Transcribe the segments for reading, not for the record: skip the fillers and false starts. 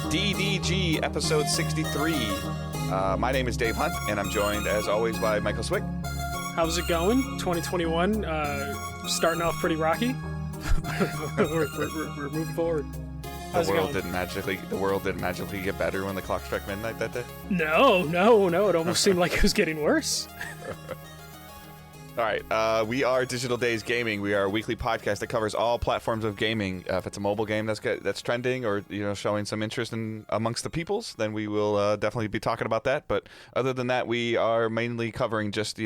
DDG episode 63. My name is Dave Hunt, and I'm joined, as always, by Michael Swick. How's it going? 2021, starting off pretty rocky. we're moving forward. How's The world didn't magically get better when the clock struck midnight that day? No. It almost seemed like it was getting worse. All right, we are Digital Days Gaming. We are a weekly podcast that covers all platforms of gaming. If it's a mobile game that's trending or showing some interest amongst the peoples, then we will definitely be talking about that. But other than that, we are mainly covering just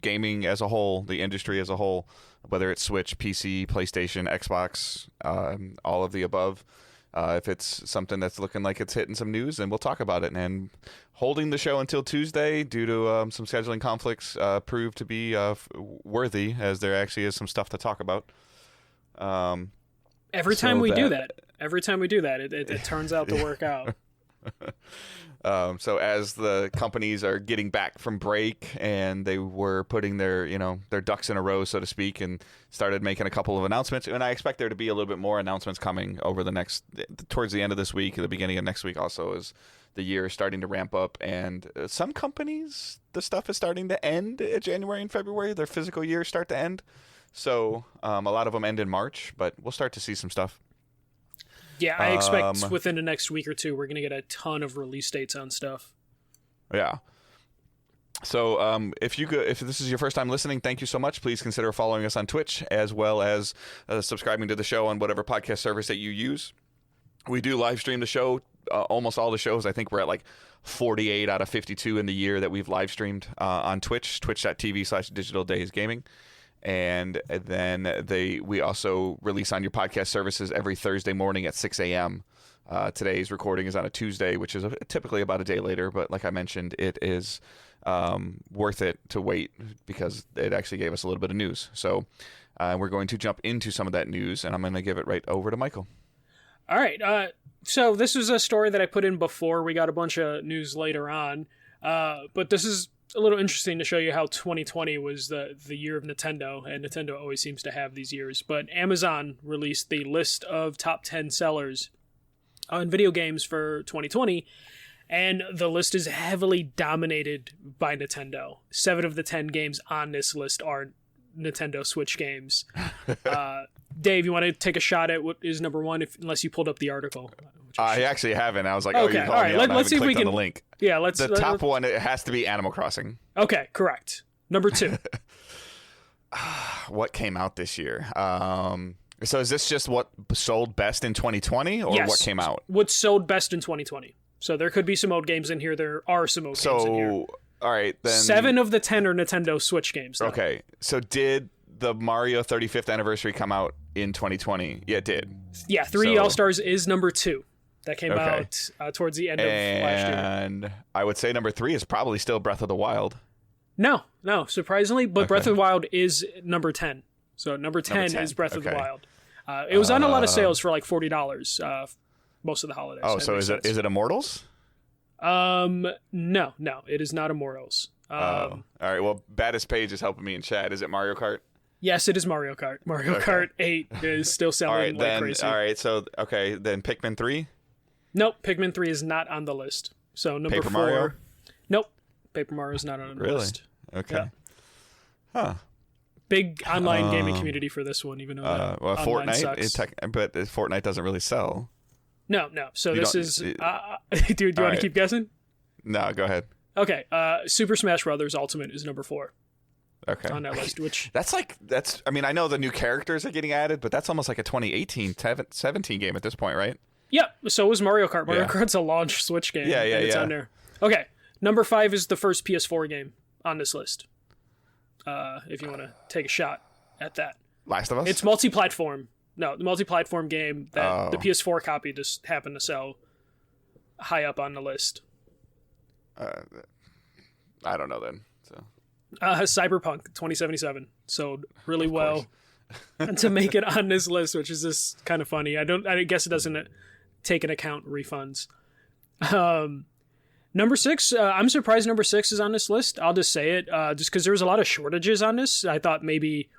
gaming as a whole, the industry as a whole, whether it's Switch, PC, PlayStation, Xbox, all of the above. If it's something that's looking like it's hitting some news, then we'll talk about it. And holding the show until Tuesday due to some scheduling conflicts proved to be worthy, as there actually is some stuff to talk about. Every time we do that, it turns out to work out. So as the companies are getting back from break and they were putting their ducks in a row, so to speak, and started making a couple of announcements, and I expect there to be a little bit more announcements coming over towards the end of this week, the beginning of next week also, as the year is starting to ramp up. And some companies, the stuff is starting to end in January and February. Their physical years start to end. So a lot of them end in March, but we'll start to see some stuff. Yeah, I expect within the next week or two, we're going to get a ton of release dates on stuff. Yeah. So if this is your first time listening, thank you so much. Please consider following us on Twitch, as well as subscribing to the show on whatever podcast service that you use. We do live stream the show, almost all the shows. I think we're at like 48 out of 52 in the year that we've live streamed on Twitch, twitch.tv/digitaldaysgaming. And then we also release on your podcast services every Thursday morning at 6 a.m. Today's recording is on a Tuesday, which is typically about a day later. But like I mentioned, it is worth it to wait because it actually gave us a little bit of news. So we're going to jump into some of that news, and I'm going to give it right over to Michael. All right. So this was a story that I put in before. We got a bunch of news later on. But this is a little interesting to show you how 2020 was the year of Nintendo, and Nintendo always seems to have these years. But Amazon released the list of top 10 sellers on video games for 2020, and the list is heavily dominated by Nintendo. 7 of the 10 games on this list are Nintendo Switch games. Dave, you want to take a shot at what is number one, unless you pulled up the article? I actually haven't. I was like, okay, all right. Let's see if we can. The link. Yeah, the top one. It has to be Animal Crossing. Okay, correct. Number 2. What came out this year? So is this just what sold best in 2020, or what came out? What sold best in 2020? So there could be some old games in here. There are some old games in here. All right, then 7 of the 10 are Nintendo Switch games, though. Okay, so did the Mario 35th anniversary come out in 2020? Yeah, it did. Yeah, 3D All-Stars is number 2. That came out towards the end of last year. And I would say number 3 is probably still Breath of the Wild. No, surprisingly, but Breath of the Wild is number 10. So number 10 is Breath of the Wild. It was on a lot of sales for like $40 most of the holidays. Oh, so is it Immortals? No, it is not Immortals. All right, well, Baddest Page is helping me in chat. Is it Mario Kart? Yes, it is Mario Kart. Mario Kart 8 is still selling crazy. All right, so, then Pikmin 3? Nope, Pikmin 3 is not on the list. So number Paper 4. Mario? Nope, Paper Mario is not on the list. Okay. Yeah. Huh. Big online gaming community for this one, even though online sucks. But Fortnite doesn't really sell. No. So this is... do you want to keep guessing? No, go ahead. Okay. Super Smash Bros. Ultimate is number 4. Okay. On that list, which... I mean, I know the new characters are getting added, but that's almost like a 2018, 17 game at this point, right? Yeah, so was Mario Kart. Mario Kart's a launch Switch game. Yeah. It's on there. Okay, number 5 is the first PS4 game on this list. If you want to take a shot at that. Last of Us? It's multi-platform. No, the multi-platform game that the PS4 copy just happened to sell high up on the list. I don't know then. So Cyberpunk 2077 sold really well to make it on this list, which is just kind of funny. I guess it doesn't take into account refunds. Number 6, I'm surprised number 6 is on this list. I'll just say it, just because there was a lot of shortages on this. I thought maybe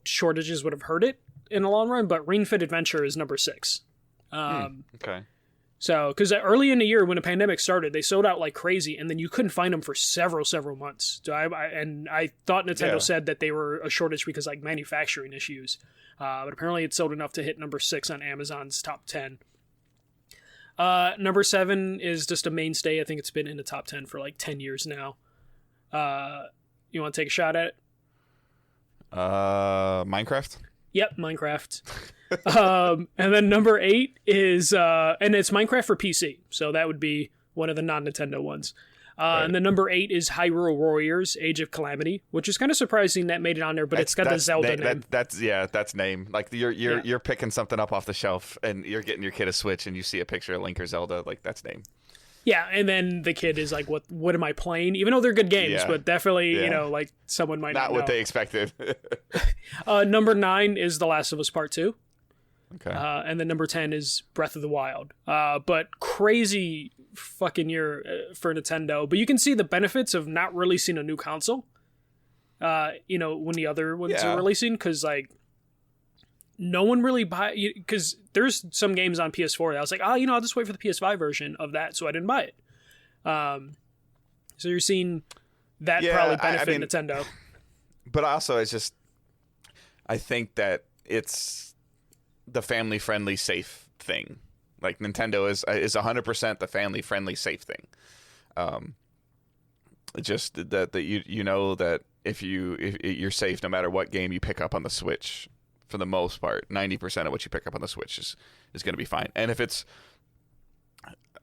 shortages would have hurt it in the long run, but Ring Fit Adventure is number 6. Okay. So, because early in the year when the pandemic started, they sold out like crazy, and then you couldn't find them for several months. So I thought Nintendo said that they were a shortage because like manufacturing issues, but apparently it sold enough to hit number 6 on Amazon's top 10. Number 7 is just a mainstay. I think it's been in the top 10 for like 10 years now. You want to take a shot at it? Minecraft? Yep, Minecraft. And then number 8 is, and it's Minecraft for PC. So that would be one of the non-Nintendo ones. Right. And then number 8 is Hyrule Warriors: Age of Calamity, which is kind of surprising that made it on there, but it's got the Zelda name. That's name. Like you're picking something up off the shelf and you're getting your kid a Switch and you see a picture of Link or Zelda, like that's name. Yeah, and then the kid is like, "What am I playing?" Even though they're good games, but definitely, like someone might not know. What they expected. Number 9 is The Last of Us Part 2. Okay. And then number 10 is Breath of the Wild. But crazy fucking year for Nintendo. But you can see the benefits of not releasing a new console. When the other ones are releasing, because like no one really because there's some games on PS4 that I was like, I'll just wait for the PS5 version of that, so I didn't buy it. So you're seeing that probably benefit Nintendo. But also, I think that it's the family-friendly, safe thing. Like Nintendo is 100% the family-friendly, safe thing. Just that you know that if you're safe no matter what game you pick up on the Switch. For the most part, 90% of what you pick up on the Switch is going to be fine. And if it's,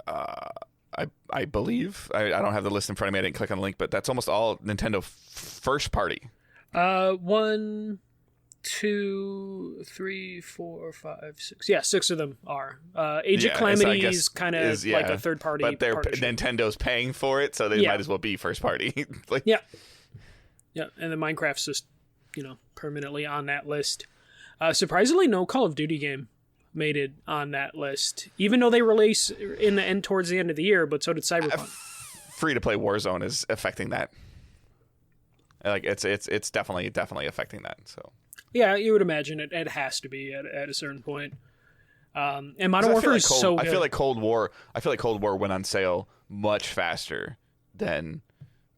I believe, I don't have the list in front of me. I didn't click on the link, but that's almost all Nintendo first party. 1, 2, 3, 4, 5, 6. Yeah, 6 of them are. Age of Calamity is kind of like a third party. But Nintendo's paying for it, so they might as well be first party. Yeah, and then Minecraft's just permanently on that list. Surprisingly, no Call of Duty game made it on that list, even though they release in the end towards the end of the year. But so did Cyberpunk. Free-to-play Warzone is affecting that. Like it's definitely affecting that. So yeah, you would imagine it has to be at a certain point. And Modern Warfare is so good. I feel like Cold War went on sale much faster than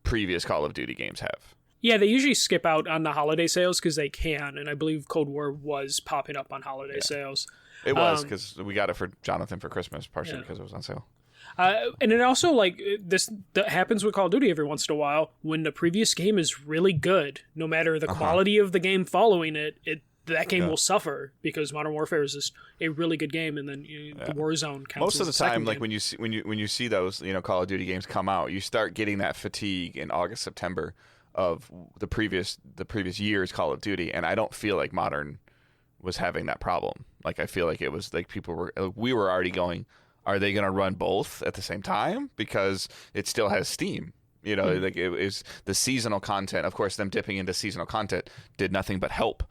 previous Call of Duty games have. Yeah, they usually skip out on the holiday sales because they can, and I believe Cold War was popping up on holiday sales. It was because we got it for Jonathan for Christmas, partially because it was on sale. And it also, like, that happens with Call of Duty every once in a while. When the previous game is really good, no matter the quality of the game following it, that game will suffer because Modern Warfare is just a really good game, and then the Warzone counts. Most of the time, like when you see those Call of Duty games come out, you start getting that fatigue in August, September of the previous year's Call of Duty, and I don't feel like Modern was having that problem. Like I feel like it was like we were already going, are they going to run both at the same time? Because it still has Steam. Like it is the seasonal content. Of course, them dipping into seasonal content did nothing but help,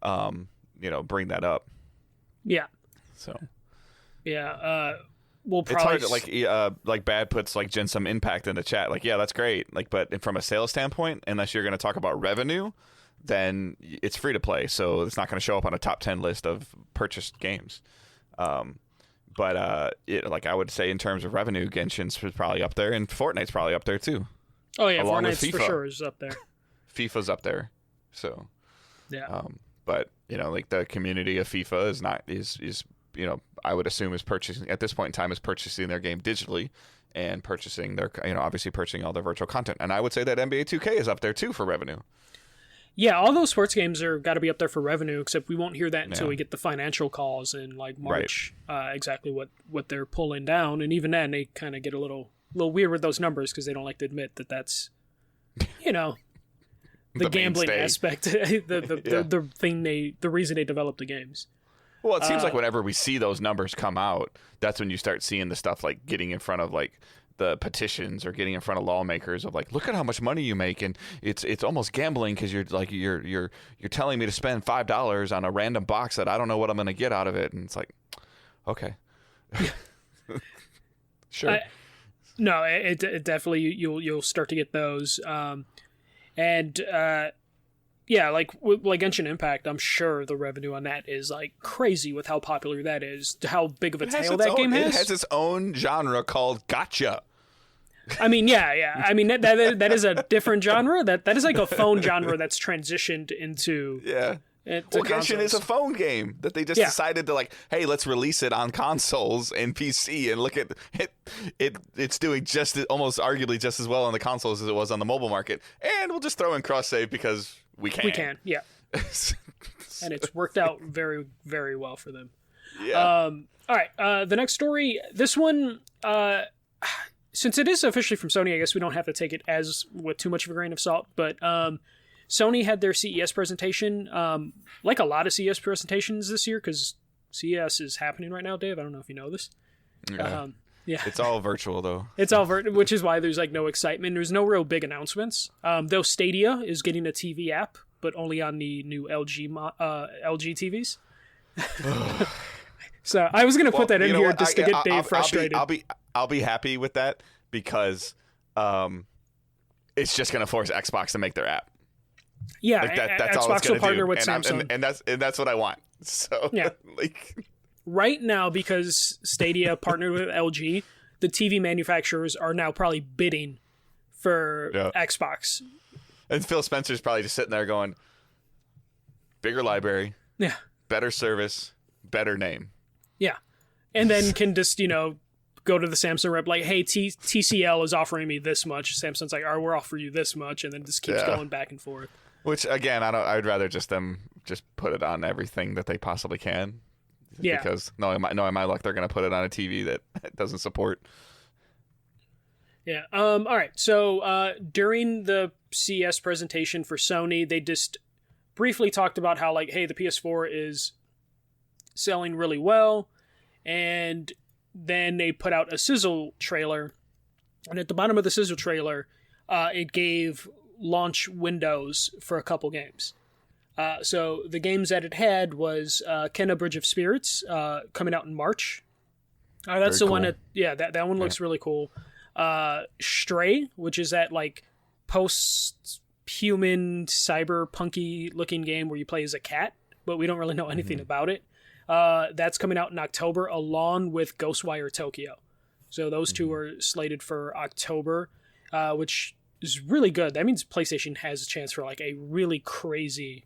bring that up. Yeah. So. Yeah. We'll probably. It's hard to like Bad puts like some impact in the chat. Like, yeah, that's great. Like, but from a sales standpoint, unless you're going to talk about revenue, then it's free to play. So it's not going to show up on a top 10 list of purchased games. But I would say in terms of revenue, Genshin's probably up there, and Fortnite's probably up there too. Oh yeah, Fortnite's for sure is up there. FIFA's up there, so yeah. But like the community of FIFA is I would assume is purchasing at this point in time is purchasing their game digitally and purchasing their obviously purchasing all their virtual content. And I would say that NBA 2K is up there too for revenue. Yeah, all those sports games are got to be up there for revenue, except we won't hear that until we get the financial calls in like March, exactly what they're pulling down. And even then, they kind of get a little weird with those numbers because they don't like to admit that that's, the gambling aspect, the thing the reason they developed the games. Well, it seems like whenever we see those numbers come out, that's when you start seeing the stuff like getting in front of like the petitions or getting in front of lawmakers of like, look at how much money you make, and it's almost gambling because you're like you're telling me to spend $5 on a random box that I don't know what I'm going to get out of it, and it's like, okay, sure. No, it definitely you'll start to get those, and yeah, like Genshin Impact, I'm sure the revenue on that is like crazy with how popular that is, how big of a tail that game has. It has its own genre called gacha. I mean, yeah. I mean, that is a different genre. That is like a phone genre that's transitioned into Genshin is a phone game that they just decided to like, hey, let's release it on consoles and PC, and look at it. It's doing almost arguably just as well on the consoles as it was on the mobile market, and we'll just throw in cross save because we can. We can, yeah. And it's worked out very, very well for them. Yeah. All right. The next story. This one. Since it is officially from Sony, I guess we don't have to take it as with too much of a grain of salt. But Sony had their CES presentation, like a lot of CES presentations this year, because CES is happening right now, Dave. I don't know if you know this. Yeah. It's all virtual, though. It's all which is why there's like no excitement. There's no real big announcements. Though Stadia is getting a TV app, but only on the new LG TVs. So I was going to put that in here just to get Dave frustrated. I'll be happy with that because it's just going to force Xbox to make their app. Yeah, like that's Xbox all it's going will partner to do. with Samsung, and that's what I want. So yeah, like right now, because Stadia partnered with LG, the TV manufacturers are now probably bidding for Xbox. And Phil Spencer's probably just sitting there going, bigger library, better service, better name. Yeah. And then can just, go to the Samsung rep like, hey, TCL is offering me this much. Samsung's like, all right, we'll offer you this much. And then just keeps going back and forth. Which, again, I'd rather just put it on everything that they possibly can. Yeah. Because knowing my luck, they're going to put it on a TV that doesn't support. Yeah. All right. So during the CES presentation for Sony, they just briefly talked about how, like, hey, the PS4 is selling really well, and then they put out a sizzle trailer, and at the bottom of the sizzle trailer it gave launch windows for a couple games. So the games that it had was Kena Bridge of Spirits coming out in March. That's Very the cool. One that one looks really cool. Stray, which is that like post-human cyberpunky looking game where you play as a cat, but we don't really know anything about it. That's coming out in October along with Ghostwire Tokyo. So those two are slated for October, which is really good. That means PlayStation has a chance for like a really crazy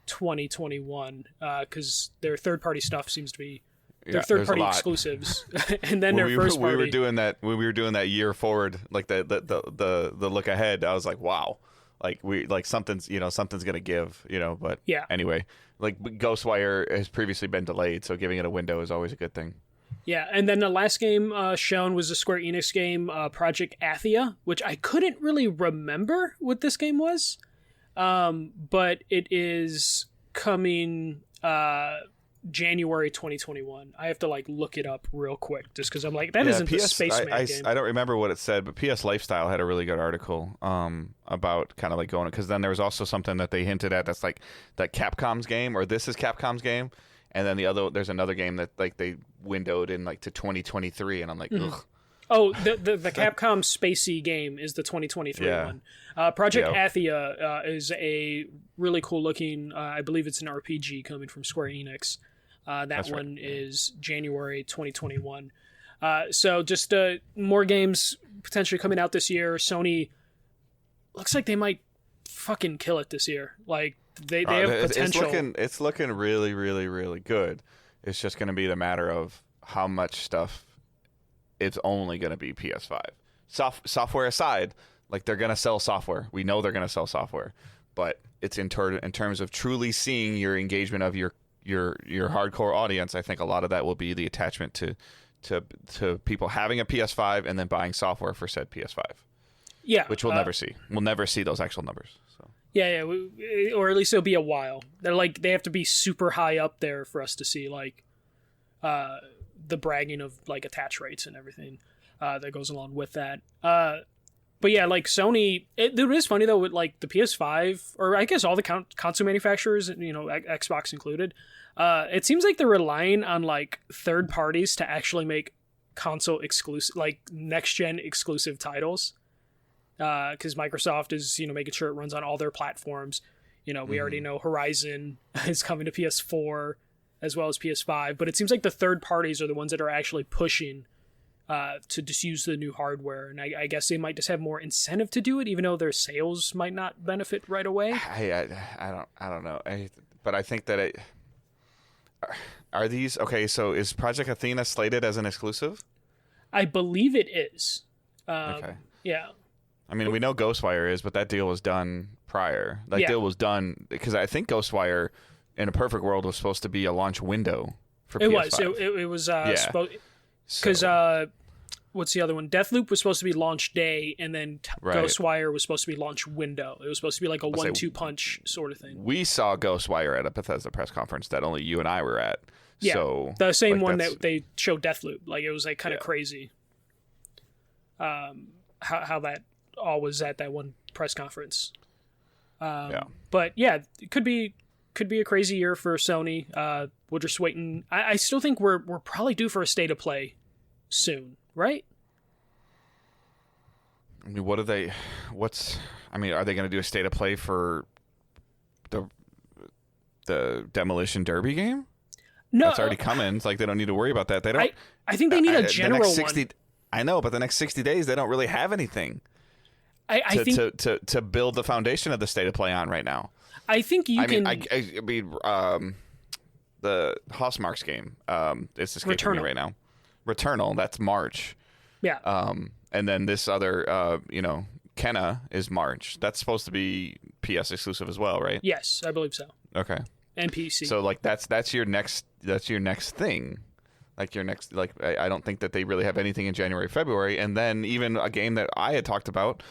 2021 because their third-party stuff seems to be their third-party exclusives, and then their first party. When we were doing that year forward, like the look ahead, I was like, wow. Like something's gonna give, but anyway, like Ghostwire has previously been delayed, so giving it a window is always a good thing. Yeah, and then the last game shown was a Square Enix game, Project Athia, which I couldn't really remember what this game was, but it is coming January 2021. I have to like look it up real quick just because I'm like, that isn't the Spaceman game. I don't remember what it said, but PS Lifestyle had a really good article about kind of like going, because then there was also something that they hinted at that's like that Capcom's game, or this is Capcom's game, and then there's another game that like they windowed in like to 2023, and I'm like, ugh. Oh, the Capcom Spacey game is the 2023 one. Project Athia is a really cool looking, I believe it's an RPG coming from Square Enix. That's one is January 2021. So just more games potentially coming out this year. Sony looks like they might fucking kill it this year. Like they have potential. It's looking really, really, really good. It's just going to be the matter of how much stuff. It's only going to be PS5. Software aside, like they're going to sell software. We know they're going to sell software, but it's in terms of truly seeing your engagement of your hardcore audience. I think a lot of that will be the attachment to people having a PS5 and then buying software for said PS5. Yeah, which we'll never see. We'll never see those actual numbers. So. Yeah, or at least it'll be a while. They have to be super high up there for us to see like. The bragging of like attach rates and everything that goes along with that. But yeah, like Sony, it is funny though with like the PS5, or I guess all the console manufacturers, Xbox included, it seems like they're relying on like third parties to actually make console exclusive, like next gen exclusive titles. Because Microsoft is making sure it runs on all their platforms. We already know Horizon is coming to PS4 as well as PS5, but it seems like the third parties are the ones that are actually pushing to just use the new hardware, and I guess they might just have more incentive to do it, even though their sales might not benefit right away. I don't know, but I think that are these okay? So is Project Athena slated as an exclusive? I believe it is. Okay. Yeah. I mean, we know Ghostwire is, but that deal was done prior. That deal was done because I think Ghostwire, in a perfect world, was supposed to be a launch window for PS5. It was because what's the other one? Deathloop was supposed to be launch day, and then Ghostwire was supposed to be launch window. It was supposed to be like a 1-2 punch sort of thing. We saw Ghostwire at a Bethesda press conference that only you and I were at. Yeah, so, the same one that they showed Deathloop. Like, it was like kind of crazy. How that all was at that one press conference. But yeah, it could be a crazy year for Sony. We're just waiting. I still think we're probably due for a state of play soon, right? I mean, are they going to do a state of play for the Demolition Derby game? No, that's already coming. It's like they don't need to worry about that. They don't. I think they need a general one. I know, but the next 60 days they don't really have anything. I think to build the foundation of the state of play on right now. I think you can. I mean, the Housemarques game. It's escaping me right now. Returnal. That's March. Yeah. And then this other, Kenna is March. That's supposed to be PS exclusive as well, right? Yes, I believe so. Okay. And PC. So like that's your next thing. Like your next, I don't think that they really have anything in January, February, and then even a game that I had talked about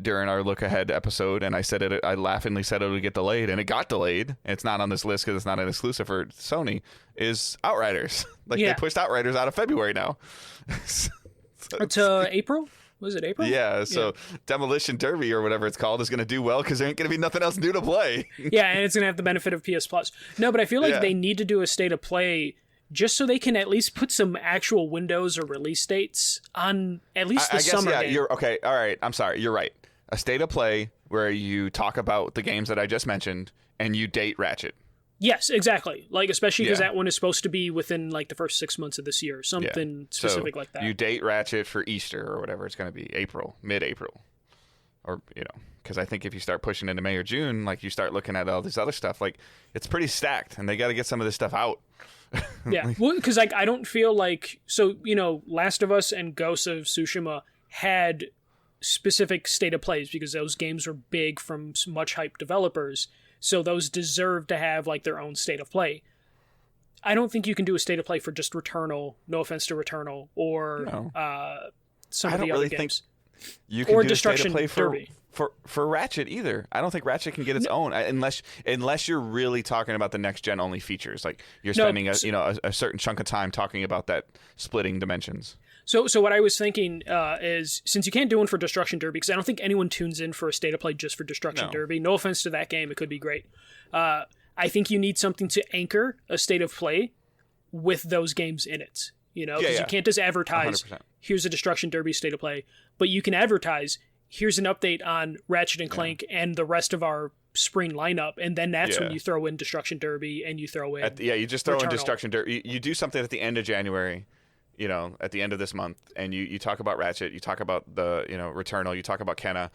during our look ahead episode, and I laughingly said it would get delayed, and it got delayed. And it's not on this list because it's not an exclusive for Sony. Is Outriders? They pushed Outriders out of February now. To April? Was it April? Yeah. So Demolition Derby or whatever it's called is going to do well because there ain't going to be nothing else new to play. Yeah, and it's going to have the benefit of PS Plus. No, but I feel like they need to do a state of play just so they can at least put some actual windows or release dates on at least the summer game. You're okay. All right. I'm sorry. You're right. A state of play where you talk about the games that I just mentioned and you date Ratchet. Yes, exactly. Like, especially because that one is supposed to be within like the first 6 months of this year, something specific like that. You date Ratchet for Easter or whatever it's going to be, mid-April. Or, because I think if you start pushing into May or June, like you start looking at all this other stuff, like it's pretty stacked and they got to get some of this stuff out. Yeah, well, because like I don't feel like Last of Us and Ghost of Tsushima had specific state of plays because those games were big from much hyped developers, so those deserve to have like their own state of play. I don't think you can do a state of play for just Returnal. No offense to Returnal or some of the other games. You can or do Destruction a state of play Derby. For Ratchet either. I don't think Ratchet can get its own unless you're really talking about the next gen only features. Like you're spending a certain chunk of time talking about that splitting dimensions. So what I was thinking is since you can't do one for Destruction Derby because I don't think anyone tunes in for a state of play just for Destruction Derby. No offense to that game, it could be great. I think you need something to anchor a state of play with those games in it. Because you can't just advertise 100%. Here's a Destruction Derby state of play, but you can advertise here's an update on Ratchet and Clank and the rest of our spring lineup, and then that's when you throw in Destruction Derby and you throw in you just throw Returnal. In Destruction Derby. You do something at the end of January, at the end of this month, and you talk about Ratchet, you talk about the Returnal, you talk about Kenna,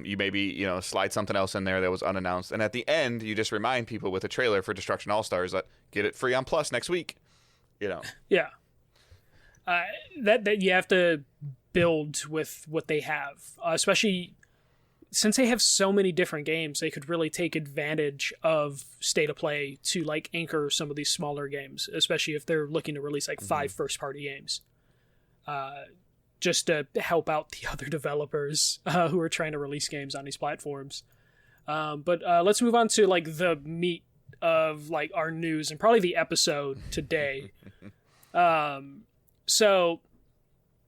you maybe slide something else in there that was unannounced, and at the end you just remind people with a trailer for Destruction All Stars that get it free on Plus next week. Yeah. That you have to build with what they have, especially since they have so many different games. They could really take advantage of state of play to like anchor some of these smaller games, especially if they're looking to release like 5 first-party games, just to help out the other developers who are trying to release games on these platforms. But let's move on to like the meat of like our news and probably the episode today. So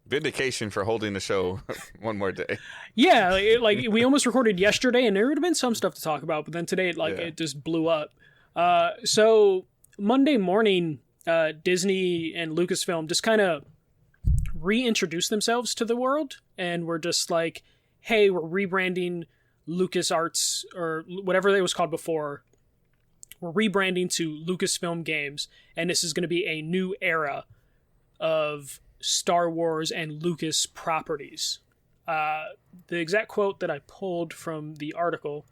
vindication for holding the show one more day. Yeah, like we almost recorded yesterday and there would have been some stuff to talk about, but then today it just blew up. So Monday morning, Disney and Lucasfilm just kind of reintroduced themselves to the world and were just like, hey, we're rebranding LucasArts, or whatever it was called before, we're rebranding to Lucasfilm Games, and this is going to be a new era of Star Wars and Lucas properties. The exact quote that I pulled from the article: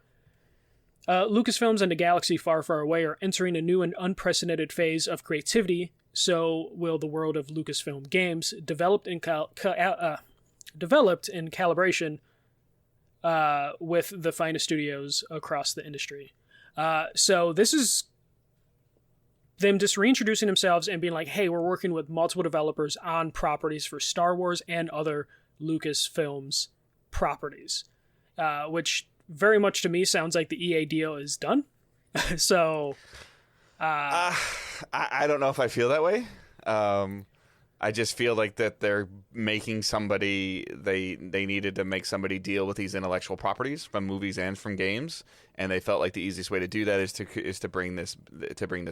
Lucasfilms and a galaxy far, far away are entering a new and unprecedented phase of creativity. So will the world of Lucasfilm Games, developed in calibration with the finest studios across the industry. So this is them just reintroducing themselves and being like, hey, we're working with multiple developers on properties for Star Wars and other Lucasfilms properties, which very much to me sounds like the EA deal is done. So I don't know if I feel that way. I just feel like that they're making somebody, they needed to make somebody deal with these intellectual properties from movies and from games, and they felt like the easiest way to do that is to bring this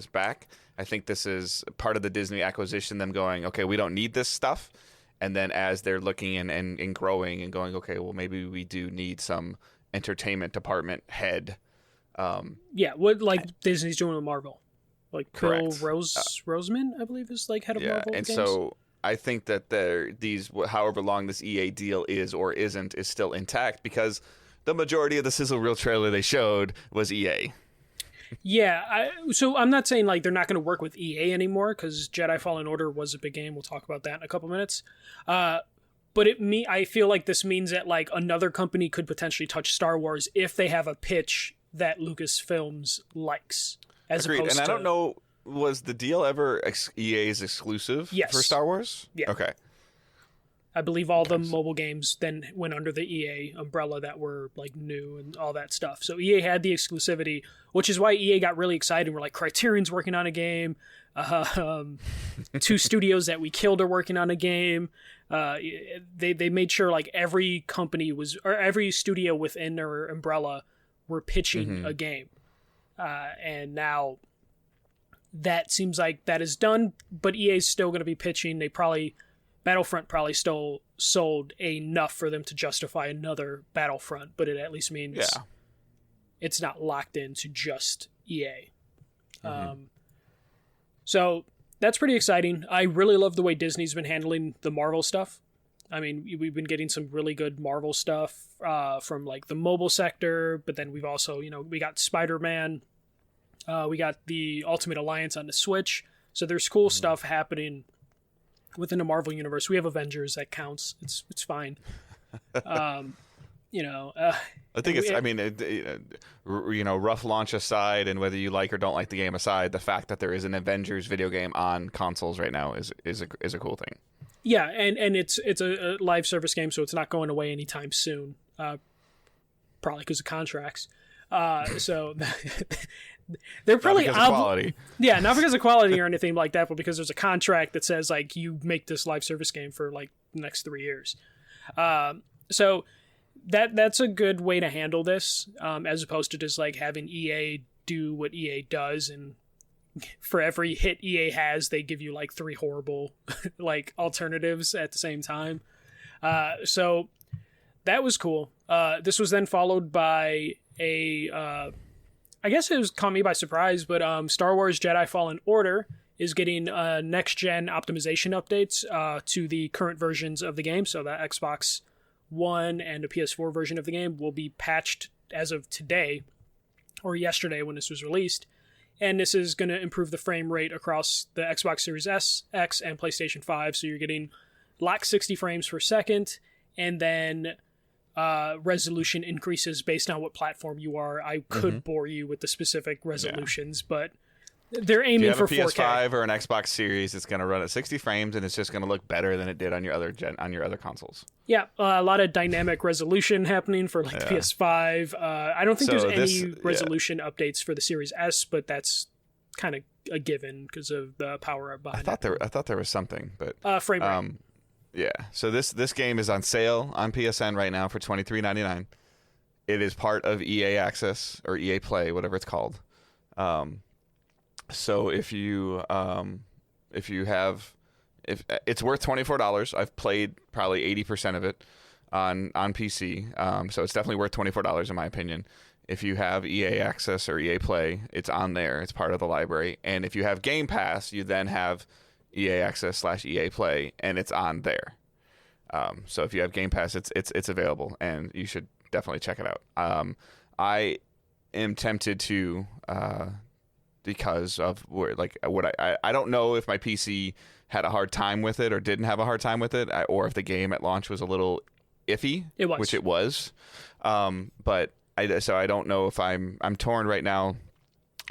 back. I think this is part of the Disney acquisition, them going, okay, we don't need this stuff, and then as they're looking and growing and going, okay, well, maybe we do need some entertainment department head. What like Disney's doing with Marvel. Like Correct. Bill Roseman, I believe, is like head of Marvel and games. so I think that these, however long this EA deal is or isn't, is still intact because the majority of the sizzle reel trailer they showed was EA. Yeah, so I'm not saying like they're not going to work with EA anymore, because Jedi Fallen Order was a big game. We'll talk about that in a couple minutes. But I feel like this means that like another company could potentially touch Star Wars if they have a pitch that Lucasfilms likes. Agreed. And I don't know, was the deal ever EA's exclusive for Star Wars? Yeah. Okay. I believe all the mobile games then went under the EA umbrella that were like new and all that stuff. So EA had the exclusivity, which is why EA got really excited. We're like, Criterion's working on a game. 2 studios that we killed are working on a game. They made sure like every company or every studio within their umbrella were pitching a game. And now that seems like that is done, but EA's still going to be pitching. Battlefront probably still sold enough for them to justify another Battlefront, but it at least means it's not locked into just EA. So that's pretty exciting. I really love the way Disney's been handling the Marvel stuff. I mean, we've been getting some really good Marvel stuff from like the mobile sector, but then we've also, we got Spider-Man. We got the Ultimate Alliance on the Switch. So there's cool stuff happening within the Marvel universe. We have Avengers, that counts. It's fine. I think rough launch aside, and whether you like or don't like the game aside, the fact that there is an Avengers video game on consoles right now is a cool thing. Yeah, and it's a live service game, so it's not going away anytime soon. Probably because of contracts. So they're probably not because of quality. Yeah, not because of quality or anything like that, but because there's a contract that says like you make this live service game for like the next 3 years. So that's a good way to handle this, as opposed to just like having EA do what EA does, and for every hit EA has, they give you like 3 horrible like alternatives at the same time. So that was cool. This was then followed by I guess it was caught me by surprise, but Star Wars Jedi Fallen Order is getting next-gen optimization updates to the current versions of the game. So the Xbox One and the PS4 version of the game will be patched as of today, or yesterday when this was released. And this is going to improve the frame rate across the Xbox Series S, X, and PlayStation 5. So you're getting locked 60 frames per second, and then resolution increases based on what platform you are. I could bore you with the specific resolutions, but they're aiming for 4K. If you have a PS5 or an Xbox Series, it's going to run at 60 frames, and it's just going to look better than it did on your other consoles. Yeah, a lot of dynamic resolution happening for like the PS5. I don't think there's any resolution updates for the Series S, but that's kind of a given because of the power up behind it. I thought there was something, but frame rate. Yeah. So this game is on sale on PSN right now for $23.99. It is part of EA Access or EA Play, whatever it's called. So if it's worth $24. I've played probably 80% of it. on PC. So it's definitely worth $24 in my opinion. If you have EA Access or EA Play, it's on there. It's part of the library. And if you have Game Pass, you then have EA Access / EA Play, and it's on there. So if you have Game Pass, it's available, and you should definitely check it out. I am tempted to because of I don't know if my PC had a hard time with it or didn't have a hard time with it, or if the game at launch was a little iffy, which it was. But I don't know if I'm torn right now.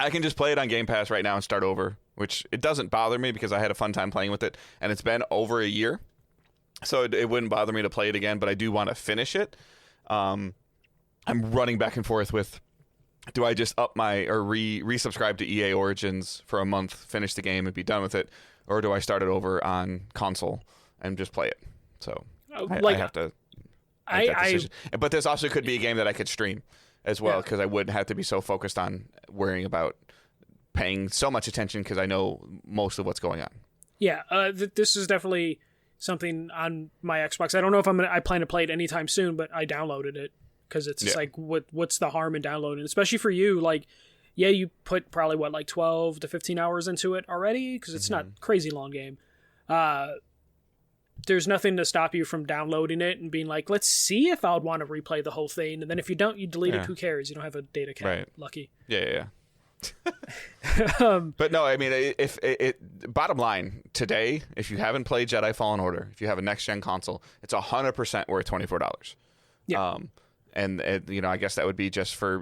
I can just play it on Game Pass right now and start over, which it doesn't bother me because I had a fun time playing with it, and it's been over a year, so it wouldn't bother me to play it again. But I do want to finish it. I'm running back and forth with, do I just up my or resubscribe to EA Origins for a month, finish the game, and be done with it, or do I start it over on console and just play it? So I have to. But this also could be a game that I could stream as well, because I wouldn't have to be so focused on worrying about paying so much attention because I know most of what's going on. Yeah, this is definitely something on my Xbox. I don't know if I plan to play it anytime soon, but I downloaded it because it's just like, what's the harm in downloading? Especially for you, like, you put probably 12 to 15 hours into it already, because it's not a crazy long game. There's nothing to stop you from downloading it and being like, let's see if I would want to replay the whole thing. And then if you don't, you delete it. Who cares? You don't have a data cap. Right. Lucky. Yeah. But no, I mean, if bottom line today, if you haven't played Jedi Fallen Order, if you have a next gen console, it's 100% worth $24. Yeah. And I guess that would be just for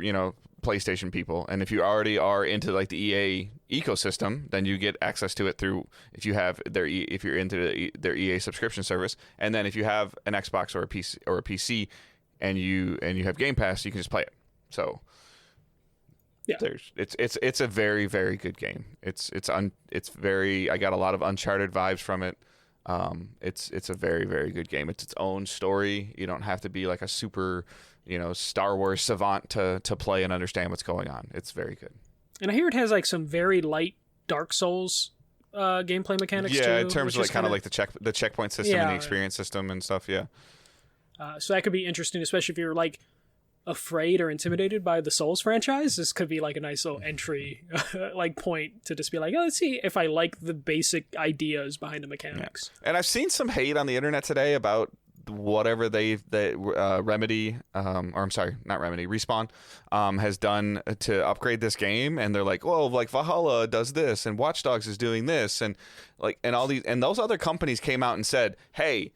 PlayStation people. And if you already are into like the EA ecosystem, then you get access to it through, if you're into their EA subscription service. And then if you have an Xbox or a PC and you have Game Pass, you can just play it. So it's a very, very good game. It's very, I got a lot of Uncharted vibes from it. It's a very, very good game. It's its own story. You don't have to be like a super Star Wars savant to play and understand what's going on. It's very good. And I hear it has like some very light Dark Souls gameplay mechanics too. Yeah, in terms of like kind of like the checkpoint system and the experience system and stuff. Yeah. So that could be interesting, especially if you're like afraid or intimidated by the Souls franchise. This could be like a nice little entry like point to just be like, let's see if I like the basic ideas behind the mechanics. Yeah. And I've seen some hate on the internet today about whatever Remedy, or I'm sorry, not Remedy, Respawn has done to upgrade this game, and they're like, well, like Valhalla does this, and Watch Dogs is doing this, and all these, and those other companies came out and said, hey,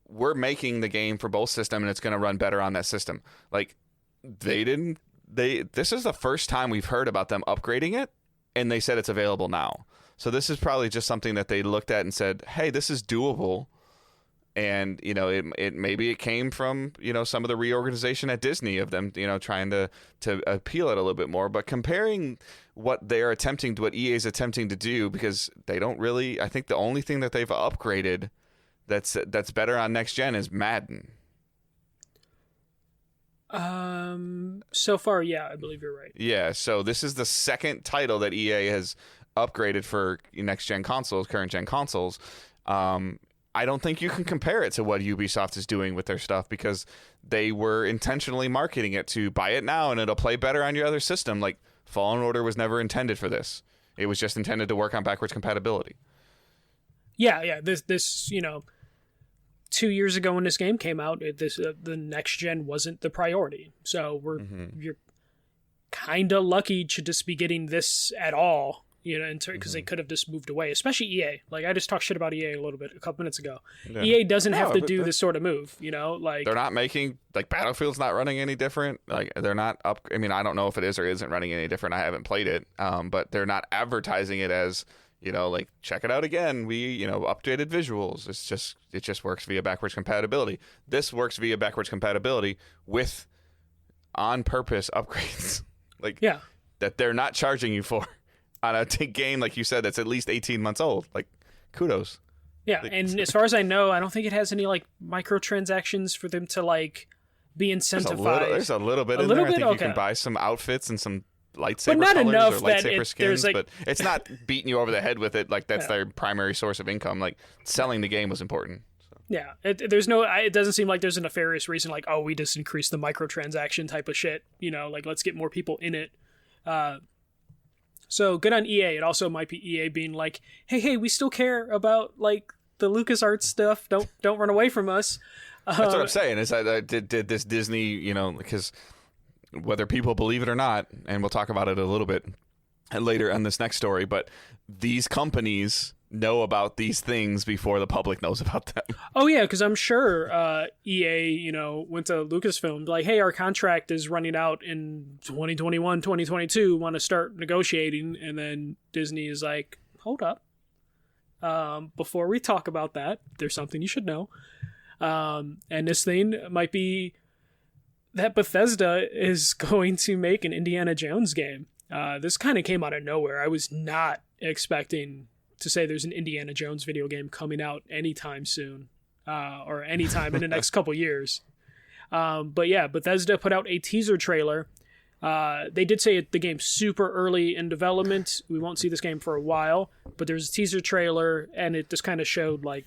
we're making the game for both systems, and it's going to run better on that system. Like, this is the first time we've heard about them upgrading it, and they said it's available now. So this is probably just something that they looked at and said, hey, this is doable. And, maybe it came from, some of the reorganization at Disney of them, trying to appeal it a little bit more. But comparing what EA is attempting to do, because they don't really, I think the only thing that they've upgraded that's better on next gen is Madden. So far, yeah, I believe you're right. Yeah, so this is the second title that EA has upgraded for next gen consoles, current gen consoles. I don't think you can compare it to what Ubisoft is doing with their stuff, because they were intentionally marketing it to buy it now and it'll play better on your other system. Like, Fallen Order was never intended for this. It was just intended to work on backwards compatibility. Yeah. This 2 years ago when this game came out, the next gen wasn't the priority. So you're kind of lucky to just be getting this at all. Because they could have just moved away, especially EA. Like, I just talked shit about EA a little bit a couple minutes ago. Yeah. EA doesn't have to do this sort of move, like they're not making, like, Battlefield's not running any different. Like, they're not up. I mean, I don't know if it is or isn't running any different. I haven't played it. But they're not advertising it as, like, check it out again. We, updated visuals. It just works via backwards compatibility. This works via backwards compatibility with on purpose upgrades. That they're not charging you for. On a game, like you said, that's at least 18 months old. Like, kudos. Yeah, and as far as I know, I don't think it has any, like, microtransactions for them to, like, be incentivized. There's a little bit in there. I think you can buy some outfits and some lightsaber colors or lightsaber skins, but it's not beating you over the head with it like that's their primary source of income. Like, selling the game was important. So. Yeah, it doesn't seem like there's a nefarious reason, like, oh, we just increased the microtransaction type of shit, like, let's get more people in it. So good on EA. It also might be EA being like, hey, we still care about, like, the LucasArts stuff. Don't run away from us. That's what I'm saying. Is that did this Disney, because whether people believe it or not, and we'll talk about it a little bit later on this next story, but these companies know about these things before the public knows about them. Oh yeah, because I'm sure EA, went to Lucasfilm like, hey, our contract is running out in 2021, 2022. Want to start negotiating? And then Disney is like, hold up, before we talk about that, there's something you should know. And this thing might be that Bethesda is going to make an Indiana Jones game. This kind of came out of nowhere. I was not expecting to say there's an Indiana Jones video game coming out anytime soon, or anytime in the next couple years. But yeah, Bethesda put out a teaser trailer. They did say the game's super early in development. We won't see this game for a while, but there's a teaser trailer, and it just kind of showed like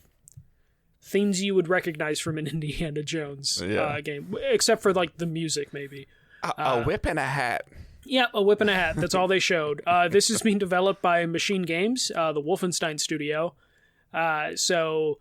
things you would recognize from an Indiana Jones game, except for like the music, maybe. A whip and a hat. Yeah, a whip and a hat. That's all they showed. This is being developed by Machine Games, the Wolfenstein studio. So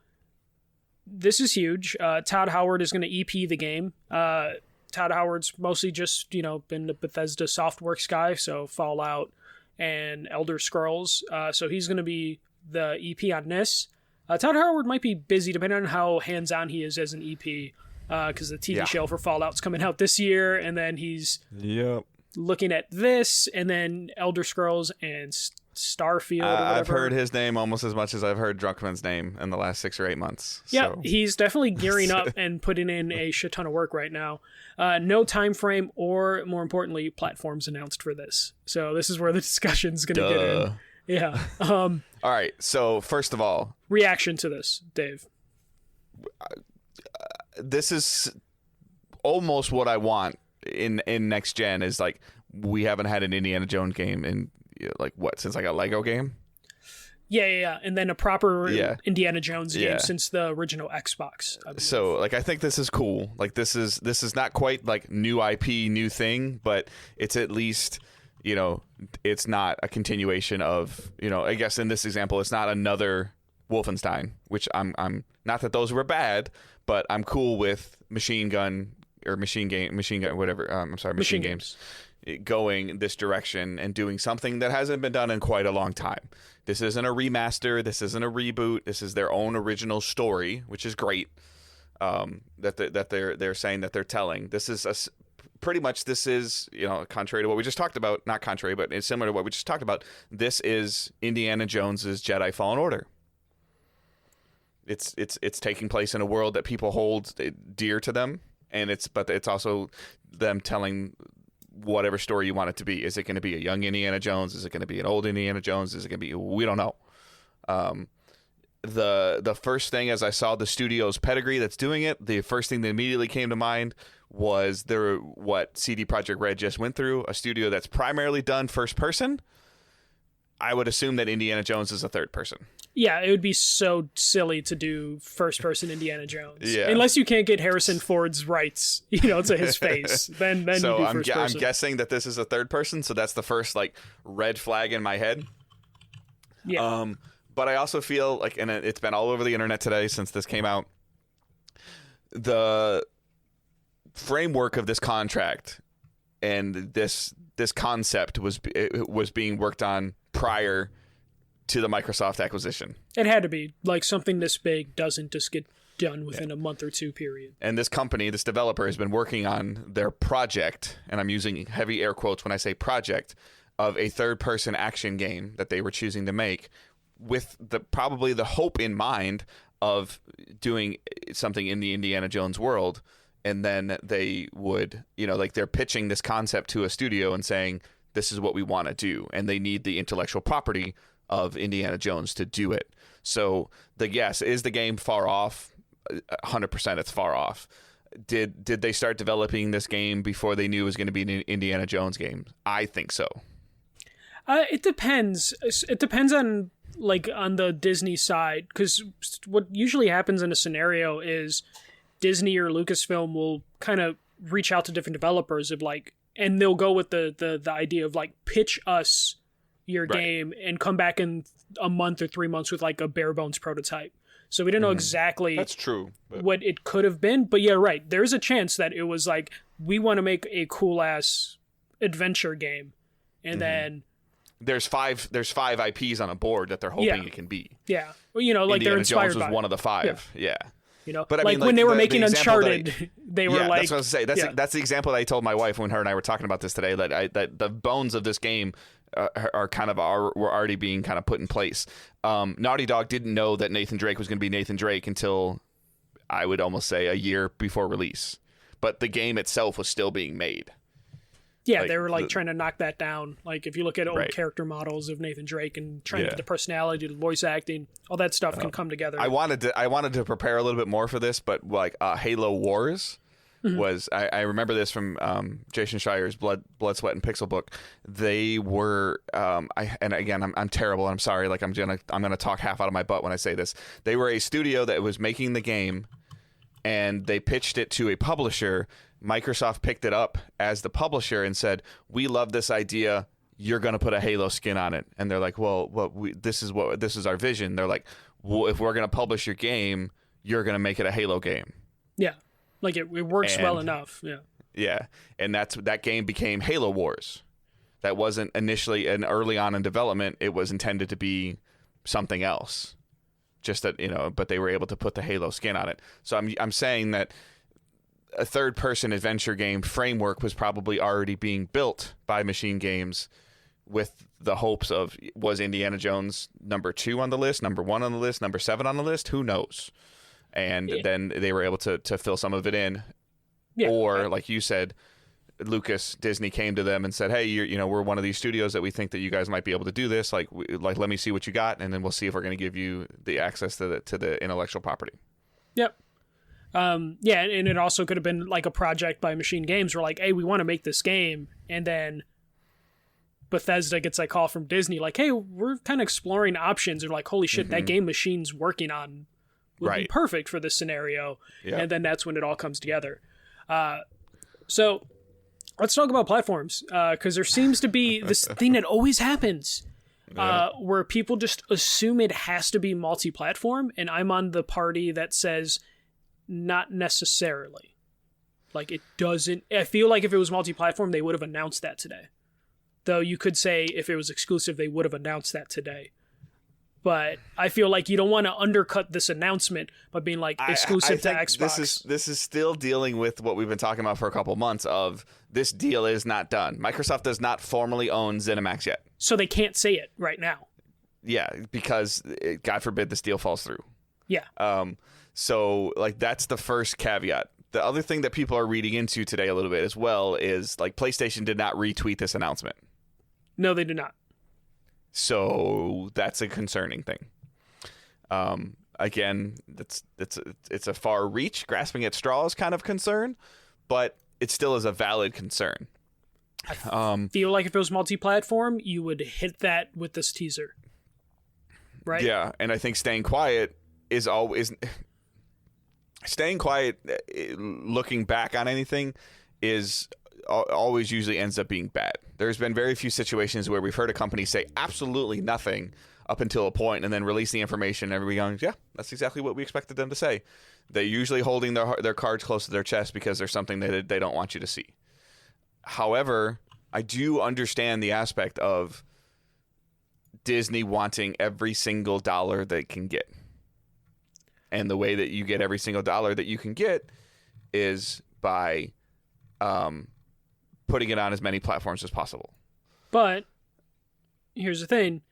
this is huge. Todd Howard is going to EP the game. Todd Howard's mostly just, been the Bethesda Softworks guy, so Fallout and Elder Scrolls. So he's going to be the EP on this. Todd Howard might be busy, depending on how hands-on he is as an EP, because the TV show for Fallout's coming out this year, and then he's... Yep. Looking at this, and then Elder Scrolls and Starfield. I've heard his name almost as much as I've heard Druckmann's name in the last 6 or 8 months. Yeah, so. He's definitely gearing up and putting in a shit ton of work right now. No time frame or, more importantly, platforms announced for this. So this is where the discussion's going to get in. Yeah. All right. So first of all, reaction to this, Dave. This is almost what I want. In next gen is like, we haven't had an Indiana Jones game in like what, since like a Lego game. Yeah, and then a proper Indiana Jones game since the original Xbox. So like, I think this is cool. Like, this is not quite like new IP, new thing, but it's at least, it's not a continuation of, I guess in this example, it's not another Wolfenstein, which I'm not that those were bad, but I'm cool with Machine Games going this direction and doing something that hasn't been done in quite a long time. This isn't a remaster. This isn't a reboot. This is their own original story, which is great. That they're saying that they're telling. This is pretty much, this is, contrary to what we just talked about. Not contrary, but it's similar to what we just talked about. This is Indiana Jones's Jedi Fallen Order. It's taking place in a world that people hold dear to them. And it's also them telling whatever story you want it to be. Is it going to be a young Indiana Jones? Is it going to be an old Indiana Jones? Is it going to be, we don't know. The first thing, as I saw the studio's pedigree that's doing it, the first thing that immediately came to mind was what CD Projekt Red just went through, a studio that's primarily done first person. I would assume that Indiana Jones is a third person. Yeah, it would be so silly to do first-person Indiana Jones. Yeah. Unless you can't get Harrison Ford's rights, to his face. then so you do first person. I'm guessing that this is a third person, so that's the first, red flag in my head. Yeah. But I also feel like, and it's been all over the internet today since this came out, the framework of this contract and this concept was being worked on prior to the Microsoft acquisition. It had to be. Something this big doesn't just get done within a month or two period. And this company, this developer, has been working on their project, and I'm using heavy air quotes when I say project, of a third-person action game that they were choosing to make, with probably the hope in mind of doing something in the Indiana Jones world. And then they would, they're pitching this concept to a studio and saying, this is what we want to do. And they need the intellectual property of Indiana Jones to do it. So is the game far off? 100% it's far off. Did they start developing this game before they knew it was going to be an Indiana Jones game? I think so. It depends. It depends on like on the Disney side, because what usually happens in a scenario is Disney or Lucasfilm will kind of reach out to different developers of like, and they'll go with the idea of like, pitch us your game and come back in a month or 3 months with like a bare bones prototype. So we didn't know exactly that's true what it could have been, but yeah, right. There's a chance that it was like, we want to make a cool ass adventure game, and then there's five IPs on a board that they're hoping it can be. Yeah, well, you know, like Indiana they're inspired Jones was by one of the 5. Yeah. You know, but I like, mean, like when they were making the Uncharted, they were like, that's what I was going to say. That's the example that I told my wife when her and I were talking about this today. That the bones of this game are kind of were already being kind of put in place. Naughty Dog didn't know that Nathan Drake was going to be Nathan Drake until I would almost say a year before release. But the game itself was still being made. Yeah, like, they were like trying to knock that down. Like if you look at old character models of Nathan Drake and trying to get the personality, the voice acting, all that stuff can come together. I wanted to prepare a little bit more for this, but like Halo Wars was I remember this from Jason Schreier's Blood, Sweat, and Pixel book. They were and again I'm terrible. I'm sorry. Like I'm gonna talk half out of my butt when I say this. They were a studio that was making the game, and they pitched it to a publisher. Microsoft picked it up as the publisher and said, "We love this idea. You're going to put a Halo skin on it." And they're like, "Well, this is our vision." They're like, "Well, if we're going to publish your game, you're going to make it a Halo game." Yeah, like it works well enough. Yeah, yeah, and that game became Halo Wars. That wasn't initially and early on in development. It was intended to be something else. Just that, you know, but they were able to put the Halo skin on it. So I'm saying that a third-person adventure game framework was probably already being built by Machine Games with the hopes of, was Indiana Jones number 2 on the list, number 1 on the list, number 7 on the list? Who knows? And then they were able to fill some of it in. Yeah, or, like you said, Disney came to them and said, "Hey, we're one of these studios that we think that you guys might be able to do this. Like, let me see what you got, and then we'll see if we're going to give you the access to the intellectual property." Yep. Yeah, and it also could have been like a project by Machine Games where like, hey, we want to make this game, and then Bethesda gets a call from Disney like, hey, we're kind of exploring options, and like, holy shit, that game Machine's working on would be perfect for this scenario. Yeah. And then that's when it all comes together. So let's talk about platforms, because there seems to be this thing that always happens where people just assume it has to be multi-platform, and I'm on the party that says not necessarily. Like, it doesn't... I feel like if it was multi-platform, they would have announced that today. Though you could say if it was exclusive, they would have announced that today. But I feel like you don't want to undercut this announcement by being like exclusive to Xbox. This is still dealing with what we've been talking about for a couple months of this deal is not done. Microsoft does not formally own ZeniMax yet. So they can't say it right now. Yeah, because God forbid this deal falls through. Yeah. So, like, that's the first caveat. The other thing that people are reading into today a little bit as well is, like, PlayStation did not retweet this announcement. No, they did not. So that's a concerning thing. Again, it's a far reach, grasping at straws kind of concern, but it still is a valid concern. I feel like if it was multi-platform, you would hit that with this teaser. Right? Yeah, and I think staying quiet is always... Staying quiet, looking back on anything, is always usually ends up being bad. There's been very few situations where we've heard a company say absolutely nothing up until a point and then release the information and everybody going, yeah, that's exactly what we expected them to say. They're usually holding their cards close to their chest because there's something that they don't want you to see. However, I do understand the aspect of Disney wanting every single dollar they can get. And the way that you get every single dollar that you can get is by putting it on as many platforms as possible. But here's the thing.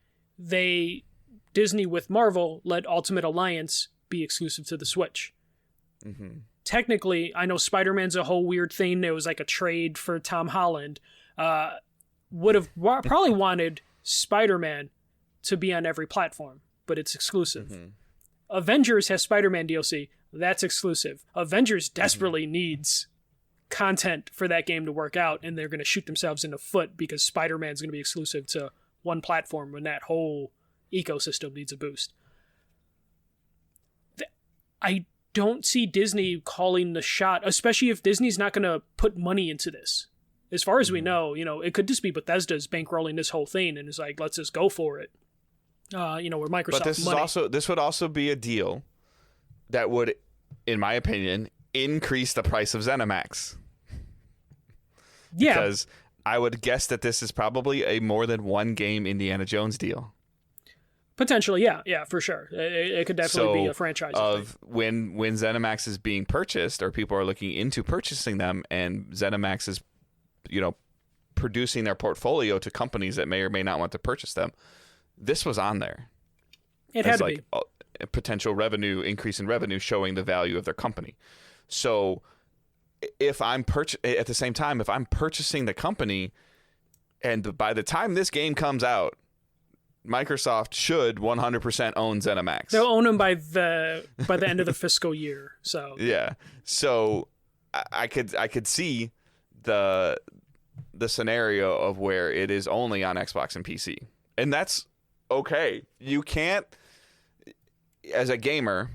Disney with Marvel let Ultimate Alliance be exclusive to the Switch. Mm-hmm. Technically, I know Spider-Man's a whole weird thing. There was like a trade for Tom Holland. Would have probably wanted Spider-Man to be on every platform, but it's exclusive. Mm-hmm. Avengers has Spider-Man DLC. That's exclusive. Avengers desperately needs content for that game to work out, and they're going to shoot themselves in the foot because Spider-Man's going to be exclusive to one platform when that whole ecosystem needs a boost. I don't see Disney calling the shot, especially if Disney's not going to put money into this. As far as we know, it could just be Bethesda's bankrolling this whole thing and it's like, let's just go for it. Where Microsoft But this would also be a deal that would, in my opinion, increase the price of ZeniMax. Yeah. Because I would guess that this is probably a more than one game Indiana Jones deal. Potentially, yeah, for sure. It could definitely be a franchise of when ZeniMax is being purchased, or people are looking into purchasing them, and ZeniMax is, producing their portfolio to companies that may or may not want to purchase them. This was on there. It had to be a potential revenue increase in revenue, showing the value of their company. So, if I'm at the same time, if I'm purchasing the company, and by the time this game comes out, Microsoft should 100% own ZeniMax. They'll own them by the end of the fiscal year. So yeah, so I could see the scenario of where it is only on Xbox and PC, and that's okay. You can't, as a gamer,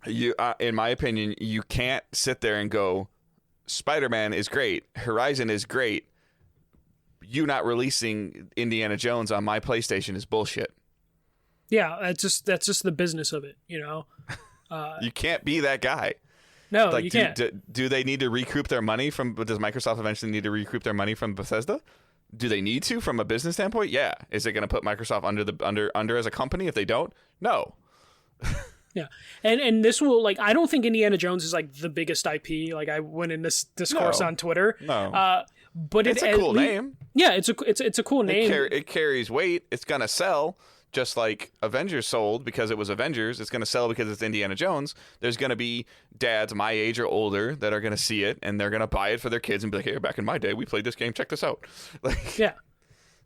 in my opinion, you can't sit there and go, Spider-Man is great, Horizon is great. You not releasing Indiana Jones on my PlayStation is bullshit. Yeah, that's just the business of it, You can't be that guy. No, you can't. Do they need to recoup their money from? Does Microsoft eventually need to recoup their money from Bethesda? Do they need to from a business standpoint? Yeah. Is it going to put Microsoft under as a company if they don't? No. Yeah, and this will I don't think Indiana Jones is the biggest IP. I went in this discourse on Twitter. No. But it's a cool name. Yeah, it's a cool name. It carries weight. It's gonna sell, just like Avengers sold because it was Avengers. It's gonna sell because it's Indiana Jones. There's gonna be dads my age or older that are gonna see it and they're gonna buy it for their kids and be like, "Hey, back in my day, we played this game. Check this out."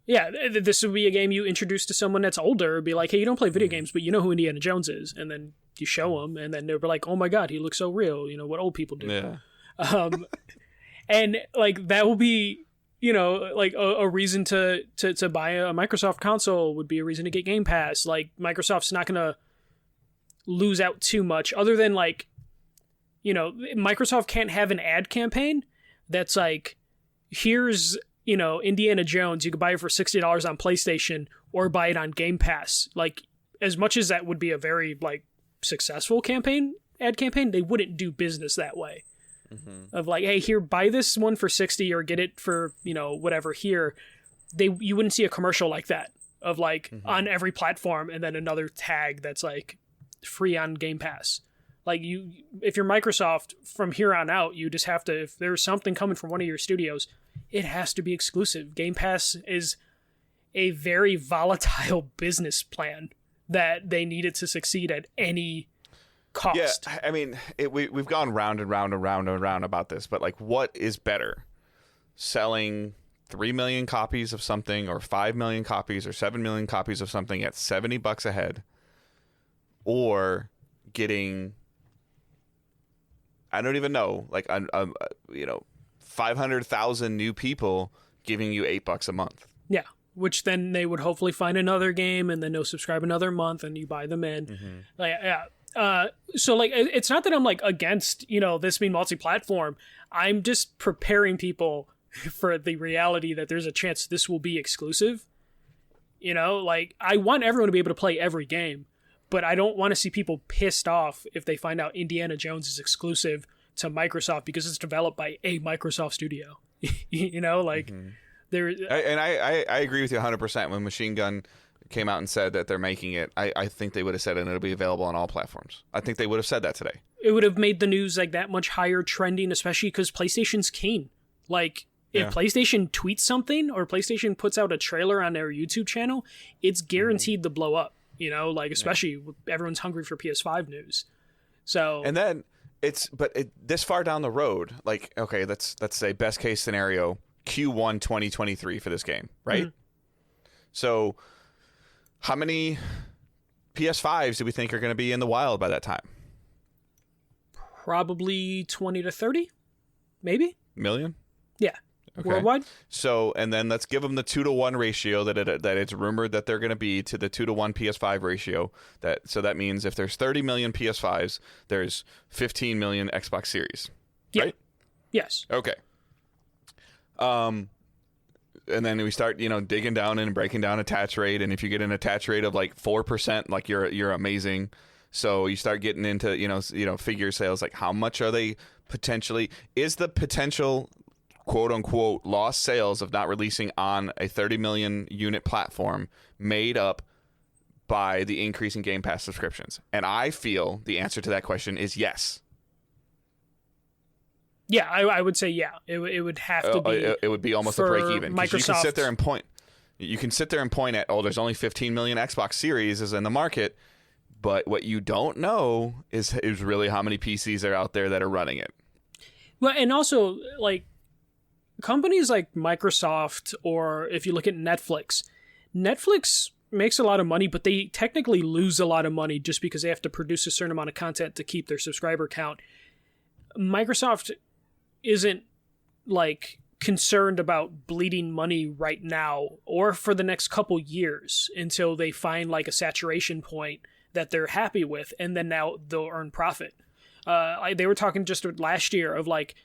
Yeah, this would be a game you introduce to someone that's older. Be like, "Hey, you don't play video games, but you know who Indiana Jones is," and then you show them, and then they're like, "Oh my god, he looks so real." What old people do. Yeah. And that will be, a reason to buy a Microsoft console would be a reason to get Game Pass. Microsoft's not gonna lose out too much, other than Microsoft can't have an ad campaign that's here's Indiana Jones, you could buy it for $60 on PlayStation or buy it on Game Pass. As much as that would be a very successful ad campaign, they wouldn't do business that way. Mm-hmm. Of hey, here, buy this one for 60 or get it for whatever here. You wouldn't see a commercial like that of on every platform and then another tag that's free on Game Pass. If you're Microsoft, from here on out, you just have to, if there's something coming from one of your studios, it has to be exclusive. Game Pass is a very volatile business plan that they needed to succeed at any cost. Yeah, I mean, we've gone round and round and round and round about this, but what is better? Selling 3 million copies of something, or 5 million copies, or 7 million copies of something at $70 a head, or getting, I don't even know, 500,000 new people giving you $8 a month. Yeah, which then they would hopefully find another game, and then they'll subscribe another month, and you buy them in. Mm-hmm. So it's not that I'm against this being multi-platform. I'm just preparing people for the reality that there's a chance this will be exclusive. I want everyone to be able to play every game, but I don't want to see people pissed off if they find out Indiana Jones is exclusive to Microsoft because it's developed by a Microsoft studio. There. And I agree with you 100%. When Machine Gun came out and said that they're making it, I think they would have said it and it'll be available on all platforms. I think they would have said that today. It would have made the news that much higher trending, especially because PlayStation's keen. If PlayStation tweets something or PlayStation puts out a trailer on their YouTube channel, it's guaranteed to blow up. Especially everyone's hungry for PS5 news. So, and then this far down the road, okay, let's say best case scenario, Q1 2023 for this game, right? Mm-hmm. So, how many PS5s do we think are going to be in the wild by that time? Probably 20 to 30, maybe. Million? Yeah. Okay. worldwide. So, and then let's give them the 2-to-1 ratio that it's rumored that they're going to be to the 2-to-1 PS5 ratio. So that means if there's 30 million PS5s, there's 15 million Xbox Series. Yeah. Right? Yes. Okay. And then we start, digging down and breaking down attach rate. And if you get an attach rate of like 4%, like you're amazing. So you start getting into, figure sales, like how much are they potentially, is the potential quote unquote lost sales of not releasing on a 30 million unit platform made up by the increase in Game Pass subscriptions? And I feel the answer to that question is yes. Yeah, I would say yeah. It would have to be. It would be almost a break even. Microsoft. You can sit there and point. You can sit there and point at, there's only 15 million Xbox Series is in the market, but what you don't know is really how many PCs are out there that are running it. Well, and also like companies like Microsoft, or if you look at Netflix makes a lot of money, but they technically lose a lot of money just because they have to produce a certain amount of content to keep their subscriber count. Microsoft isn't like concerned about bleeding money right now or for the next couple years until they find like a saturation point that they're happy with, and then now they'll earn profit. They were talking just last year of like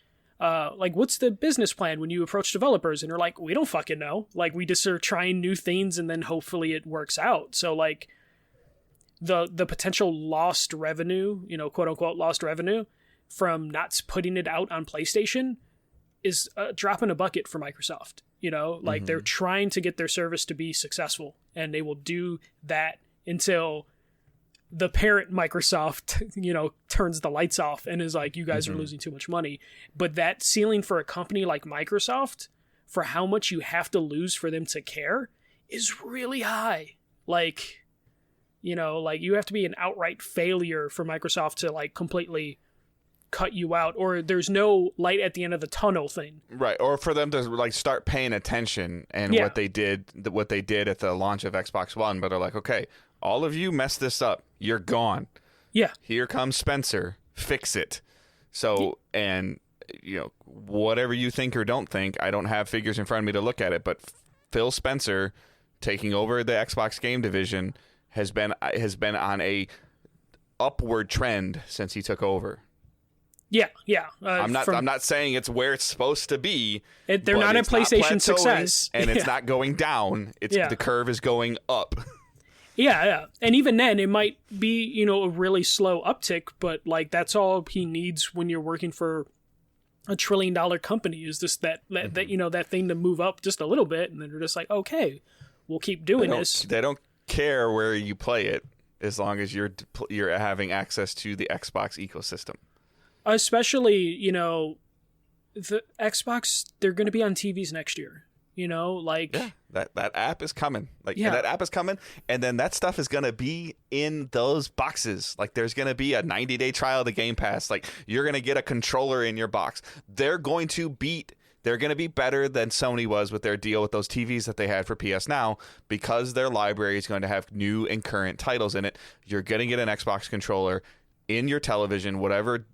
what's the business plan when you approach developers, and they're like, we don't fucking know. Like, we just are trying new things and then hopefully it works out. So like the potential lost revenue, quote unquote lost revenue from not putting it out on PlayStation is a drop in a bucket for Microsoft. Like they're trying to get their service to be successful, and they will do that until the parent Microsoft, turns the lights off and is like, you guys are losing too much money. But that ceiling for a company like Microsoft for how much you have to lose for them to care is really high. Like, like you have to be an outright failure for Microsoft to like completely cut you out, or there's no light at the end of the tunnel thing. Right. Or for them to like start paying attention and what they did at the launch of Xbox One, but they're like, okay, all of you messed this up. You're gone. Yeah. Here comes Spencer. Fix it. So, and whatever you think or don't think, I don't have figures in front of me to look at it, but Phil Spencer taking over the Xbox game division has been on a upward trend since he took over. Yeah. I'm not saying it's where it's supposed to be. They're not a PlayStation success, and it's not going down. The curve is going up. Yeah, and even then, it might be a really slow uptick, but like that's all he needs when you're working for a $1 trillion company is just that thing to move up just a little bit, and then they're just like, okay, we'll keep doing this. They don't care where you play it as long as you're having access to the Xbox ecosystem. Especially, the Xbox, they're going to be on TVs next year. That app is coming. That app is coming, and then that stuff is going to be in those boxes. Like, there's going to be a 90-day trial of the Game Pass. Like, you're going to get a controller in your box. They're going to be better than Sony was with their deal with those TVs that they had for PS Now, because their library is going to have new and current titles in it. You're going to get an Xbox controller in your television, whatever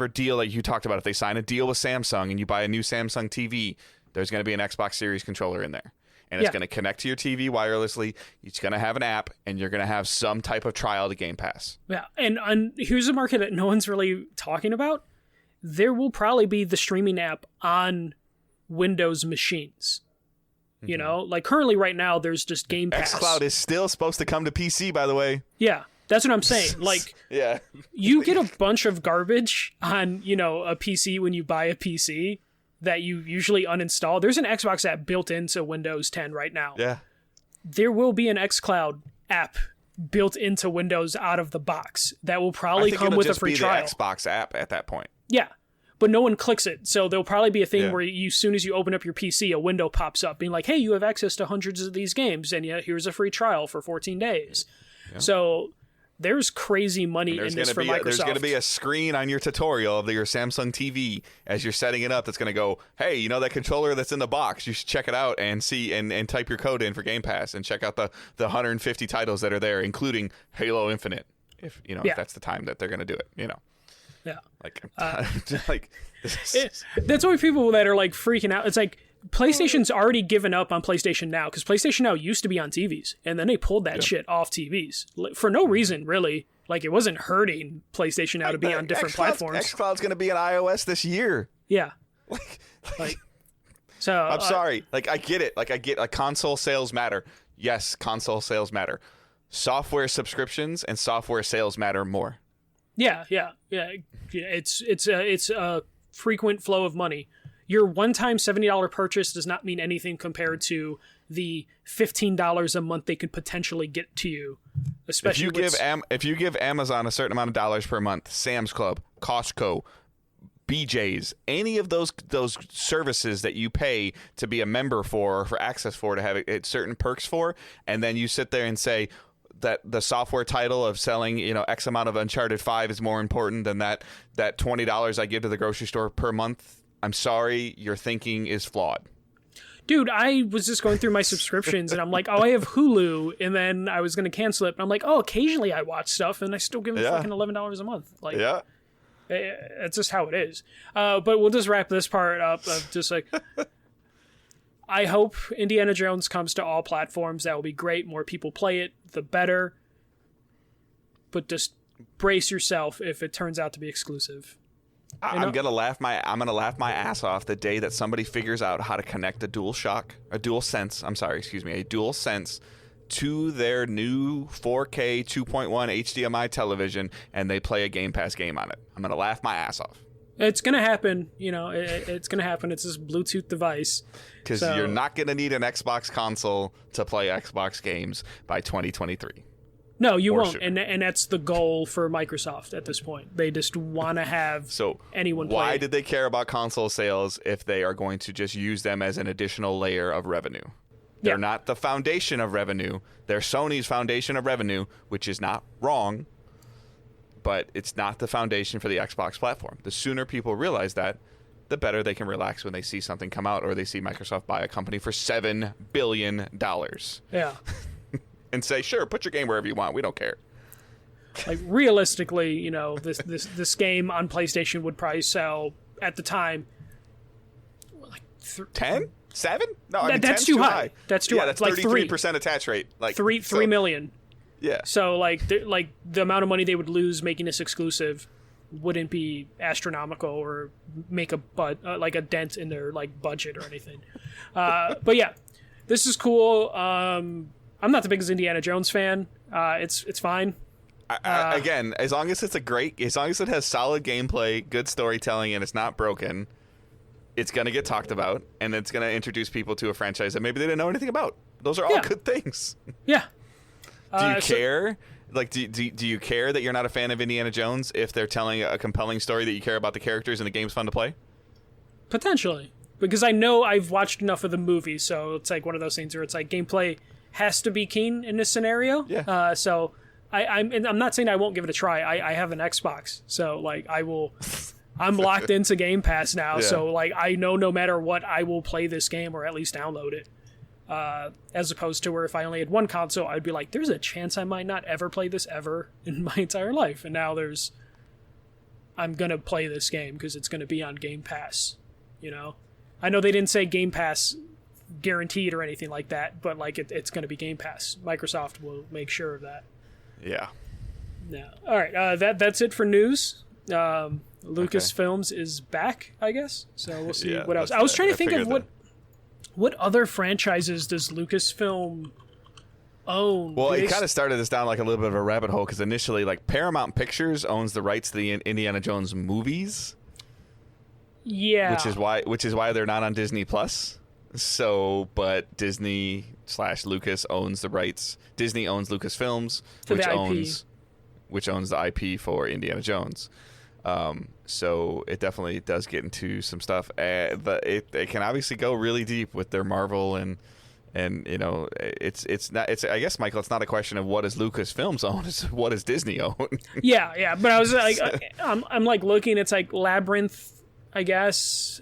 deal that you talked about. If they sign a deal with Samsung and you buy a new Samsung TV, there's going to be an Xbox Series controller in there. And it's going to connect to your TV wirelessly. It's going to have an app, and you're going to have some type of trial to Game Pass. Yeah, and here's a market that no one's really talking about. There will probably be the streaming app on Windows machines. Like currently right now, there's just Game Pass. xCloud is still supposed to come to PC, by the way. Yeah. That's what I'm saying. Like, yeah, you get a bunch of garbage on, a PC when you buy a PC that you usually uninstall. There's an Xbox app built into Windows 10 right now. Yeah. There will be an xCloud app built into Windows out of the box that will probably come with a free trial. I think it'll just be the Xbox app at that point. Yeah. But no one clicks it. So there'll probably be a thing where as soon as you open up your PC, a window pops up being like, hey, you have access to hundreds of these games, and here's a free trial for 14 days. Yeah. So there's crazy money in this for Microsoft. There's going to be a screen on your tutorial of your Samsung TV as you're setting it up that's going to go, hey, that controller that's in the box, you should check it out and see and type your code in for Game Pass and check out the 150 titles that are there, including Halo Infinite, if that's the time that they're going to do it. Yeah. Like, like that's why people that are like freaking out. It's like PlayStation's already given up on PlayStation Now, because PlayStation Now used to be on TVs, and then they pulled that shit off TVs for no reason, really. Like, it wasn't hurting PlayStation Now to be on different platforms. xCloud's going to be on iOS this year. Yeah. Like, so I'm sorry. Like, I get it. Like, console sales matter. Yes, console sales matter. Software subscriptions and software sales matter more. Yeah. It's a frequent flow of money. Your one-time $70 purchase does not mean anything compared to the $15 a month they could potentially get to you. Especially if you give Amazon a certain amount of dollars per month, Sam's Club, Costco, BJ's, any of those services that you pay to be a member for access for, to have certain perks for, and then you sit there and say that the software title of selling, X amount of Uncharted 5 is more important than that $20 I give to the grocery store per month. I'm sorry, your thinking is flawed. Dude, I was just going through my subscriptions, and I'm like, oh, I have Hulu, and then I was going to cancel it, and I'm like, oh, occasionally I watch stuff, and I still give it fucking $11 a month. Like, yeah. It's just how it is. But we'll just wrap this part up of just like, I hope Indiana Jones comes to all platforms. That will be great. More people play it, the better. But just brace yourself if it turns out to be exclusive. I'm gonna laugh my ass off the day that somebody figures out how to connect a DualSense to their new 4K 2.1 HDMI television, and they play a Game Pass game on it. I'm gonna laugh my ass off. It's gonna happen, it's gonna happen. It's this Bluetooth device. Because you're not gonna need an Xbox console to play Xbox games by 2023. No, you won't, and that's the goal for Microsoft at this point. They just want to have anyone play. Why did they care about console sales if they are going to just use them as an additional layer of revenue? They're not the foundation of revenue. They're Sony's foundation of revenue, which is not wrong, but it's not the foundation for the Xbox platform. The sooner people realize that, the better they can relax when they see something come out or they see Microsoft buy a company for $7 billion. Yeah. And say, sure, put your game wherever you want. We don't care. Like, realistically, this game on PlayStation would probably sell at the time like 10, 7? No, that's too high. That's too high. That's like 33% attach rate. Like 3 million. Yeah. So like the amount of money they would lose making this exclusive wouldn't be astronomical or make a dent in their like budget or anything. But yeah, this is cool. I'm not the biggest Indiana Jones fan. It's fine. Again, as long as it has solid gameplay, good storytelling, and it's not broken, it's going to get talked about, and it's going to introduce people to a franchise that maybe they didn't know anything about. Those are all good things. Yeah. Do you care? Like, do you care that you're not a fan of Indiana Jones if they're telling a compelling story that you care about the characters and the game's fun to play? Potentially. Because I know I've watched enough of the movie, so it's like one of those things where it's like gameplay has to be keen in this scenario. Yeah. So I'm not saying I won't give it a try. I have an Xbox, so like I'm locked into Game Pass now. Yeah. So like I know no matter what, I will play this game or at least download it. As opposed to where if I only had one console, I'd be like, there's a chance I might not ever play this ever in my entire life. And now I'm gonna play this game because it's gonna be on Game Pass. I know they didn't say Game Pass guaranteed or anything like that, but like it's going to be Game Pass. Microsoft will make sure of that. Yeah. All right. That's it for news. Lucasfilms is back, I guess. So we'll see what else. I was trying to think of what other franchises does Lucasfilm own? Well, it kind of started us down like a little bit of a rabbit hole because initially, like Paramount Pictures owns the rights to the Indiana Jones movies. Yeah. Which is why they're not on Disney Plus. So, but Disney/Lucas owns the rights. Disney owns Lucasfilms, which owns the IP for Indiana Jones. So it definitely does get into some stuff. It can obviously go really deep with their Marvel and it's not. I guess, Michael, it's not a question of what does Lucasfilms own. It's what does Disney own. Yeah. But I was like, I'm like looking. It's like Labyrinth, I guess.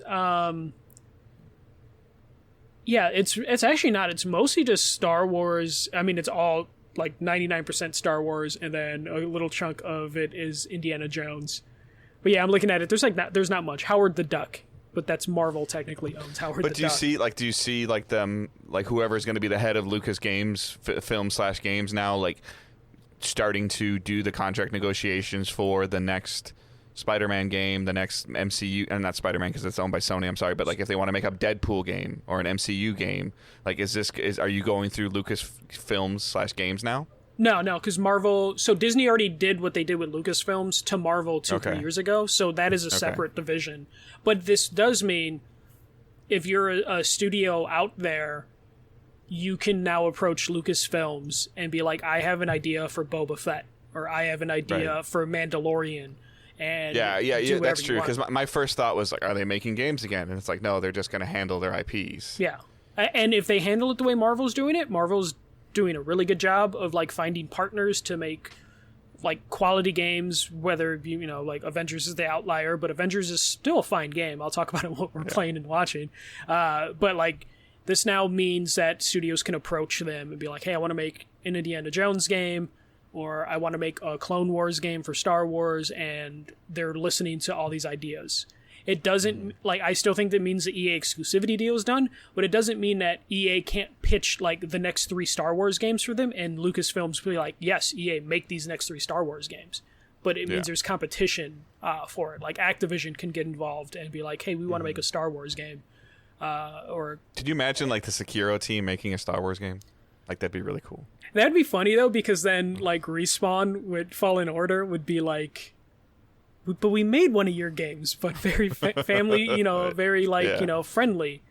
Yeah, it's actually not. It's mostly just Star Wars. I mean, it's all like 99% Star Wars, and then a little chunk of it is Indiana Jones. But yeah, I'm looking at it. There's not much. Howard the Duck, but that's Marvel technically owns Howard the Duck. But do you see like them, like whoever's going to be the head of Lucas Games, film/games now, like starting to do the contract negotiations for the next Spider-Man game, the next MCU, and not Spider-Man because it's owned by Sony, I'm sorry, but like if they want to make a Deadpool game or an MCU game, like are you going through Lucas Films/games now? No, because Marvel... So Disney already did what they did with Lucasfilms to Marvel 3 years ago, so that is a separate division. But this does mean if you're a studio out there, you can now approach Lucasfilms and be like, I have an idea for Boba Fett, or I have an idea for Mandalorian. And yeah, that's true. Because my first thought was like, are they making games again? And it's like, no, they're just going to handle their IPs. Yeah, and if they handle it the way Marvel's doing it, Marvel's doing a really good job of like finding partners to make like quality games. Whether like Avengers is the outlier, but Avengers is still a fine game. I'll talk about it what we're playing and watching. But like this now means that studios can approach them and be like, hey, I want to make an Indiana Jones game, or I want to make a Clone Wars game for Star Wars, and they're listening to all these ideas. It doesn't, like, I still think that means the EA exclusivity deal is done, but it doesn't mean that EA can't pitch, like, the next 3 Star Wars games for them, and Lucasfilms will be like, yes, EA, make these next 3 Star Wars games. But it means there's competition for it. Like, Activision can get involved and be like, hey, we want to make a Star Wars game. Or could you imagine, like, the Sekiro team making a Star Wars game? Like, that'd be really cool. That'd be funny, though, because then, like, Respawn with Fallen Order would be like, but we made one of your games, but very family, very, like, friendly.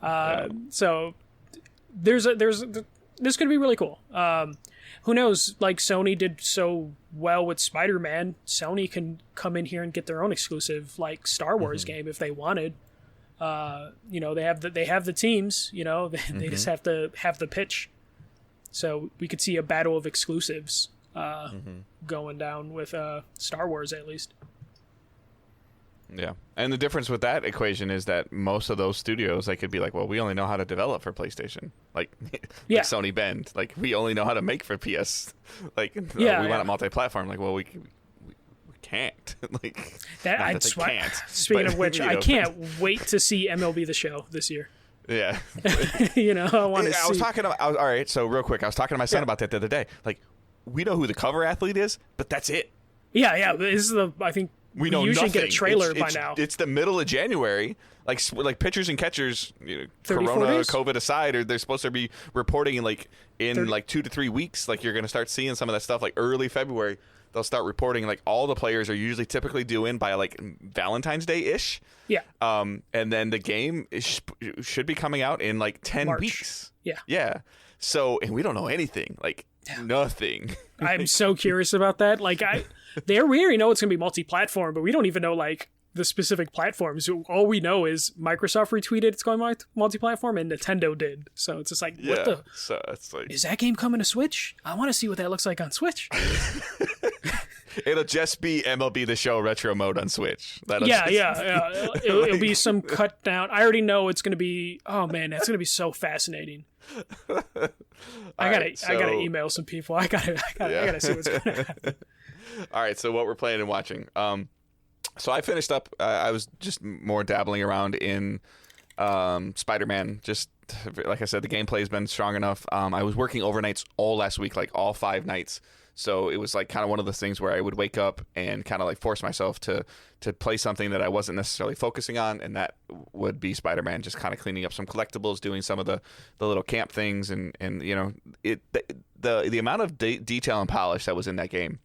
So this could be really cool. Who knows? Like, Sony did so well with Spider-Man. Sony can come in here and get their own exclusive, like, Star Wars game if they wanted. They have the teams, they just have to have the pitch. So we could see a battle of exclusives going down with Star Wars, at least. Yeah. And the difference with that equation is that most of those studios, they could be like, well, we only know how to develop for PlayStation. Like Sony Bend. Like, we only know how to make for PS. Like, we want it multi-platform. Like, well, we can't. Like, that I'd can't. Speaking of which, I can't wait to see MLB The Show this year. Yeah. I want to see. All right, so real quick, I was talking to my son about that the other day. Like, we know who the cover athlete is, but that's it. Yeah. This is I think we know usually nothing. Get a trailer by now. It's the middle of January. Like pitchers and catchers, Corona, COVID aside, or they're supposed to be reporting in 2 to 3 weeks. Like, you're going to start seeing some of that stuff like early February. They'll start reporting, like, all the players are usually typically due in by like Valentine's Day-ish. Yeah. And then the game should be coming out in like 10 weeks. Yeah. Yeah. So, and we don't know anything, like nothing. I'm so curious about that. Like, we already know it's going to be multi-platform, but we don't even know like the specific platforms. All we know is Microsoft retweeted it's going multi-platform, and Nintendo did. So it's just like, what the? So it's like, is that game coming to Switch? I want to see what that looks like on Switch. It'll just be MLB The Show retro mode on Switch. It'll be some cut down. I already know it's going to be. Oh man, that's going to be so fascinating. I gotta email some people. I gotta see what's going to happen. All right, so what we're playing and watching. So I finished up. I was just more dabbling around in Spider-Man. Just like I said, the gameplay's been strong enough. I was working overnights all last week, like all 5 nights. So it was like kind of one of those things where I would wake up and kind of like force myself to play something that I wasn't necessarily focusing on, and that would be Spider-Man. Just kind of cleaning up some collectibles, doing some of the little camp things, and the amount of detail and polish that was in that game,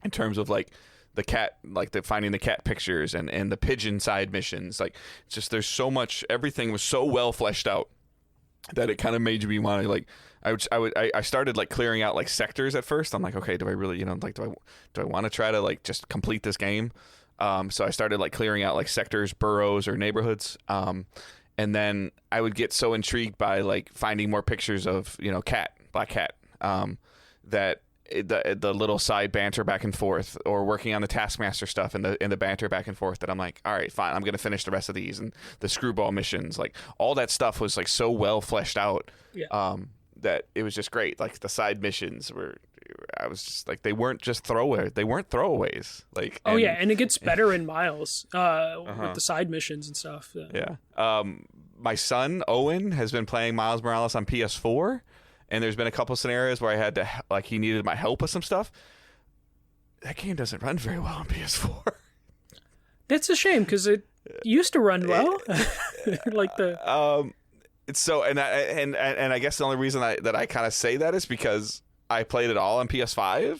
in terms of like the cat, like the finding the cat pictures and the pigeon side missions. Like, just there's so much. Everything was so well fleshed out that it kind of made me want to like. I started like clearing out like sectors at first. I'm like, okay, do I really, like, do I want to try to like just complete this game? So I started like clearing out like sectors, boroughs, or neighborhoods. And then I would get so intrigued by like finding more pictures of, Black Cat, that the little side banter back and forth, or working on the Taskmaster stuff and the banter back and forth, that I'm like, all right, fine, I'm going to finish the rest of these, and the screwball missions, like all that stuff was like so well fleshed out. Yeah. That it was just great. Like the side missions I was just like, they weren't just throwaways. They weren't throwaways. Like, and it gets better in Miles with the side missions and stuff. Yeah. My son Owen has been playing Miles Morales on PS4, and there's been a couple scenarios where I had to he needed my help with some stuff. That game doesn't run very well on PS4. That's a shame because it used to run well. So and I guess the only reason that I kind of say that is because I played it all on PS5,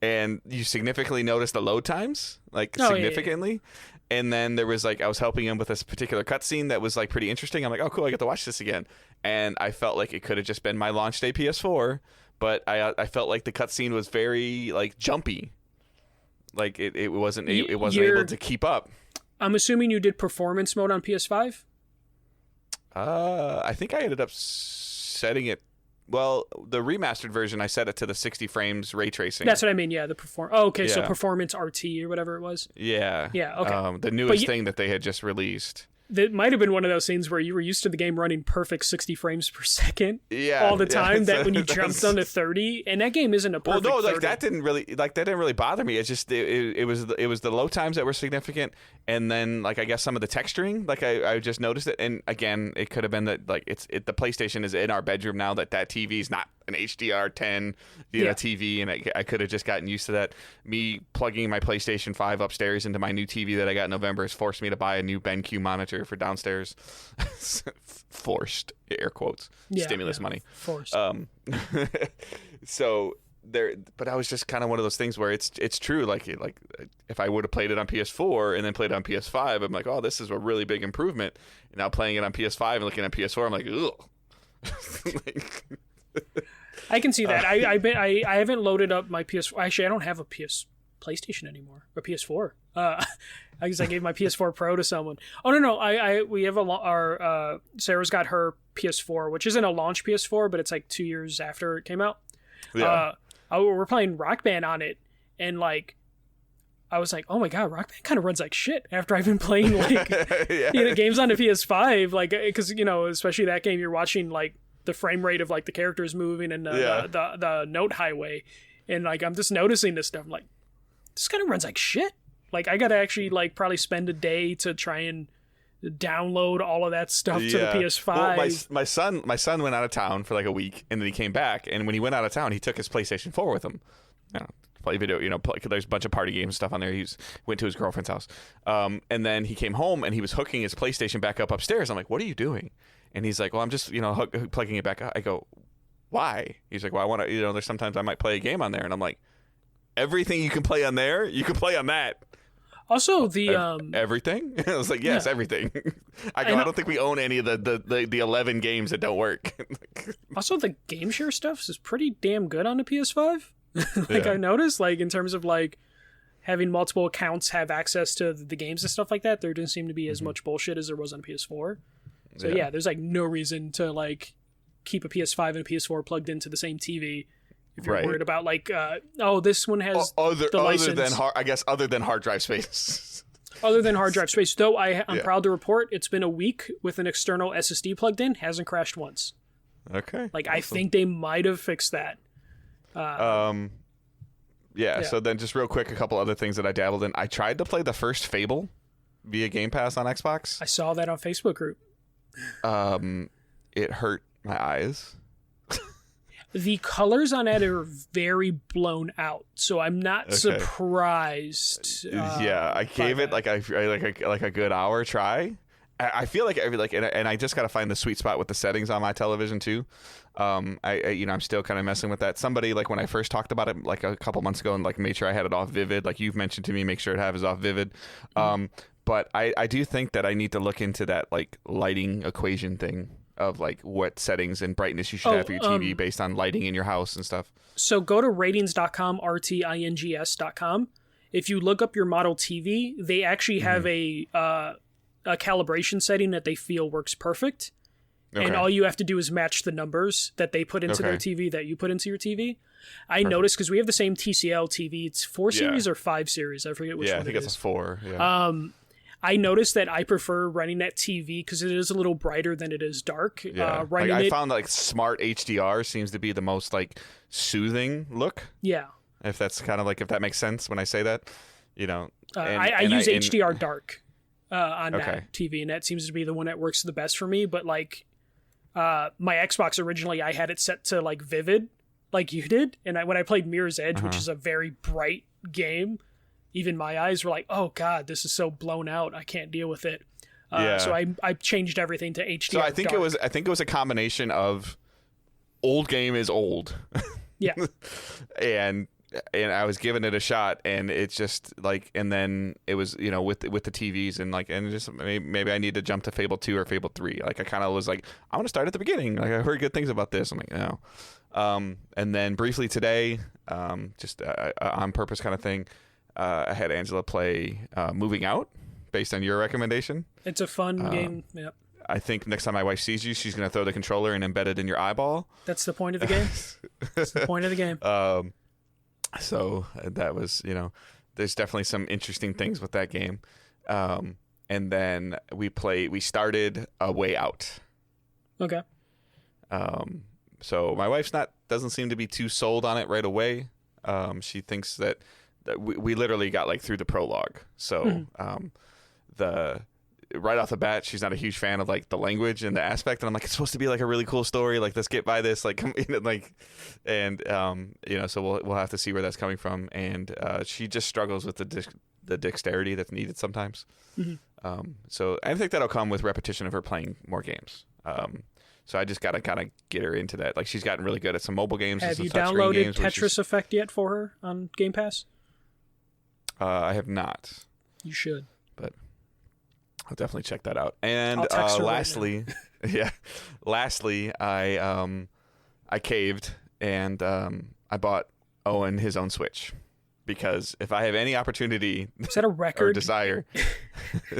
and you significantly notice the load times, significantly. Yeah. And then there was I was helping him with this particular cutscene that was pretty interesting. I'm like, oh cool, I get to watch this again. And I felt like it could have just been my launch day PS4, but I felt like the cutscene was very jumpy. It wasn't able to keep up. I'm assuming you did performance mode on PS5? I think I ended up setting it. Well, the remastered version, I set it to the 60 frames ray tracing. That's what I mean. Yeah, the so performance RT or whatever it was. Yeah. Yeah. Okay. The newest thing that they had just released. That might have been one of those scenes where you were used to the game running perfect 60 frames per second all the time. That when you jumped down to 30, and that game isn't a perfect. Well, no, 30. that didn't really bother me. It's just it was the load times that were significant, and then I guess some of the texturing. I just noticed it, and again, it could have been that the PlayStation is in our bedroom now. That TV is not an HDR10 TV, and I could have just gotten used to that. Me plugging my PlayStation 5 upstairs into my new TV that I got in November has forced me to buy a new BenQ monitor for downstairs. Forced, air quotes, stimulus money. Forced. So there, but I was just kind of one of those things where it's true. If I would have played it on PS4 and then played it on PS5, I'm like, oh, this is a really big improvement. And now playing it on PS5 and looking at PS4, I'm like, ugh. I can see that. I haven't loaded up my PS4. Actually, I don't have a PlayStation anymore, or PS4. I guess I gave my PS4 Pro to someone. Oh no, we have our Sarah's got her PS4, which isn't a launch PS4, but it's 2 years after it came out. Yeah. We're playing Rock Band on it, and I was like, oh my god, Rock Band kind of runs like shit after I've been playing games on the PS5, because especially that game, you're watching the frame rate of the characters moving and the note highway, and I'm just noticing this stuff. I'm like, this kind of runs like shit. I gotta actually probably spend a day to try and download all of that stuff to the PS5. Well, my son went out of town for a week, and then he came back, and when he went out of town, he took his PlayStation 4 with him. Play video, there's a bunch of party games and stuff on there. He went to his girlfriend's house, and then he came home and he was hooking his PlayStation back up upstairs. I'm like, what are you doing? And he's like, well, I'm just plugging it back up. I go, why? He's like, well, I want to, there's sometimes I might play a game on there, and I'm like, everything you can play on there, you can play on that. Also, the everything. I was like, yes, everything. I don't think we own any of the 11 games that don't work. Also, the game share stuff is pretty damn good on the PS5. I noticed, in terms of having multiple accounts have access to the games and stuff like that, there didn't seem to be as much bullshit as there was on PS4. So there's no reason to keep a PS5 and a PS4 plugged into the same TV if you're worried about this one has the license. Other than hard drive space. Other than hard drive space, though, I'm proud to report it's been a week with an external SSD plugged in, hasn't crashed once. Okay. Awesome. I think they might have fixed that. So then just real quick, a couple other things that I dabbled in. I tried to play the first Fable via Game Pass on Xbox. I saw that on Facebook group. It hurt my eyes. The colors on it are very blown out, so I'm not surprised. I gave it a good hour try. I feel and I just got to find the sweet spot with the settings on my television too. I'm still kind of messing with that. Somebody when I first talked about it a couple months ago and made sure I had it off vivid, you've mentioned to me, make sure it has off vivid. But I do think that I need to look into that lighting equation thing of what settings and brightness you should have for your TV based on lighting in your house and stuff. So go to ratings.com, rtings.com. If you look up your model TV, they actually have a calibration setting that they feel works perfect. Okay. And all you have to do is match the numbers that they put into their TV that you put into your TV. I noticed because we have the same TCL TV. It's 4 series or 5 series. I forget which one it is. I think it's a 4. Yeah. I noticed that I prefer running at TV because it is a little brighter than it is dark. Yeah, I found like smart HDR seems to be the most like soothing look. Yeah, if that's kind of like, if that makes sense when I say that, I use HDR dark on that TV, and that seems to be the one that works the best for me. But like my Xbox originally, I had it set to like vivid, like you did, and when I played Mirror's Edge, which is a very bright game, even my eyes were like, oh god, this is so blown out, I can't deal with it. So I changed everything to HDR. So I think dark. it was a combination of old game is old. Yeah. and I was giving it a shot, and it's just like, and then it was, with the TVs and like, and just maybe I need to jump to Fable 2 or Fable 3. Like I kind of was like, I want to start at the beginning. Like I heard good things about this. I'm like, no. And then briefly today, just on purpose kind of thing, I had Angela play Moving Out based on your recommendation. It's a fun game. Yep. I think next time my wife sees you, she's going to throw the controller and embed it in your eyeball. That's the point of the game. That's the point of the game. So that was, there's definitely some interesting things with that game. And then we started A Way Out. Okay. So my wife's doesn't seem to be too sold on it right away. She thinks that we literally got like through the prologue. So, right off the bat, she's not a huge fan of like the language and the aspect, and I'm like, it's supposed to be like a really cool story, like let's get by this, like, so we'll have to see where that's coming from. And she just struggles with the dexterity that's needed sometimes. So I think that'll come with repetition of her playing more games. So I just gotta kind of get her into that. Like she's gotten really good at some mobile games. Have you downloaded Tetris Effect yet for her on Game Pass? I have not. You should. But I'll definitely check that out. And lastly, lastly, I caved and I bought Owen his own Switch, because if I have any opportunity, is that a record or desire,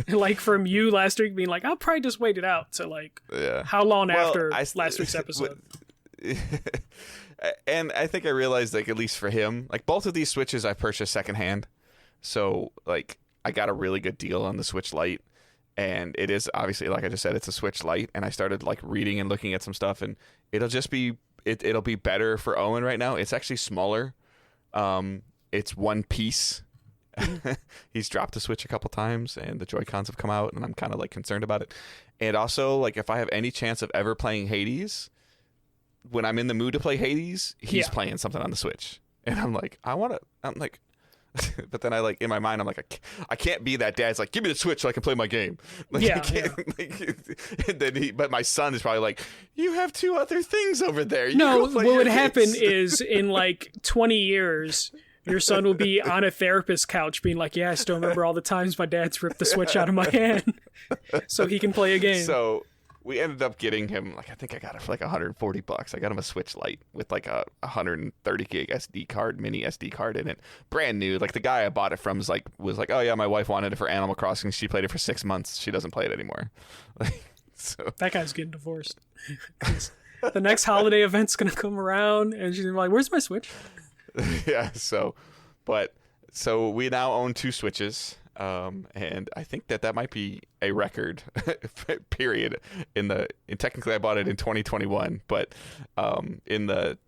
like from you last week being like, I'll probably just wait it out to like, how long after last week's episode? And I think I realized, like, at least for him, like both of these Switches I purchased secondhand, so like I got a really good deal on the Switch Lite. And it is obviously, like I just said, it's a Switch Lite, and I started like reading and looking at some stuff, and it'll just be it'll be better for Owen right now. It's actually smaller. It's one piece. He's dropped the Switch a couple times, and the Joy-Cons have come out, and I'm kind of like concerned about it. And also, like, if I have any chance of ever playing Hades, when I'm in the mood to play Hades, he's playing something on the Switch, and I'm like, I'm like. But then I like in my mind I'm like, I can't be that dad's like, give me the Switch so I can play my game. Like, and then but my son is probably like, you have two other things over there. What would happen is in like 20 years your son will be on a therapist's couch being like, I still remember all the times my dad's ripped the Switch out of my hand so he can play a game. So we ended up getting him, like, I think I got it for like $140. I got him a Switch Lite with like a 130 gig SD card, mini SD card in it, brand new. Like the guy I bought it from was like, oh yeah, my wife wanted it for Animal Crossing. She played it for 6 months. She doesn't play it anymore. So that guy's getting divorced. The next holiday event's gonna come around, and she's like, "Where's my Switch?" Yeah. So we now own 2 Switches. And I think that might be a record period technically I bought it in 2021, but in the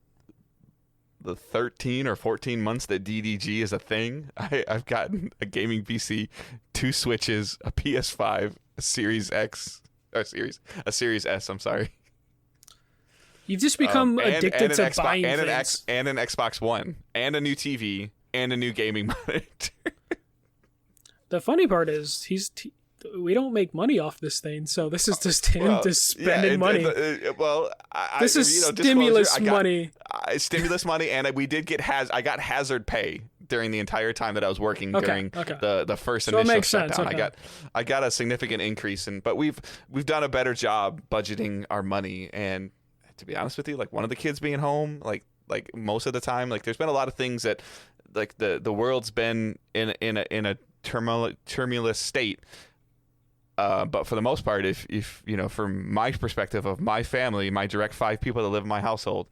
13 or 14 months that DDG is a thing, I've gotten a gaming PC, 2 Switches, a PS5, a Series X, or a Series S, I'm sorry. You've just become addicted to buying things. And an Xbox One, and a new TV, and a new gaming monitor. The funny part is we don't make money off this thing, so this is just him just spending money. This is stimulus money. Stimulus money, and we did get I got hazard pay during the entire time that I was working during the first initial shutdown. Okay. I got a significant increase, but we've done a better job budgeting our money. And to be honest with you, like one of the kids being home, like most of the time, like there's been a lot of things that like the world's been in a tumultuous state, but for the most part, if from my perspective of my family, my direct 5 people that live in my household,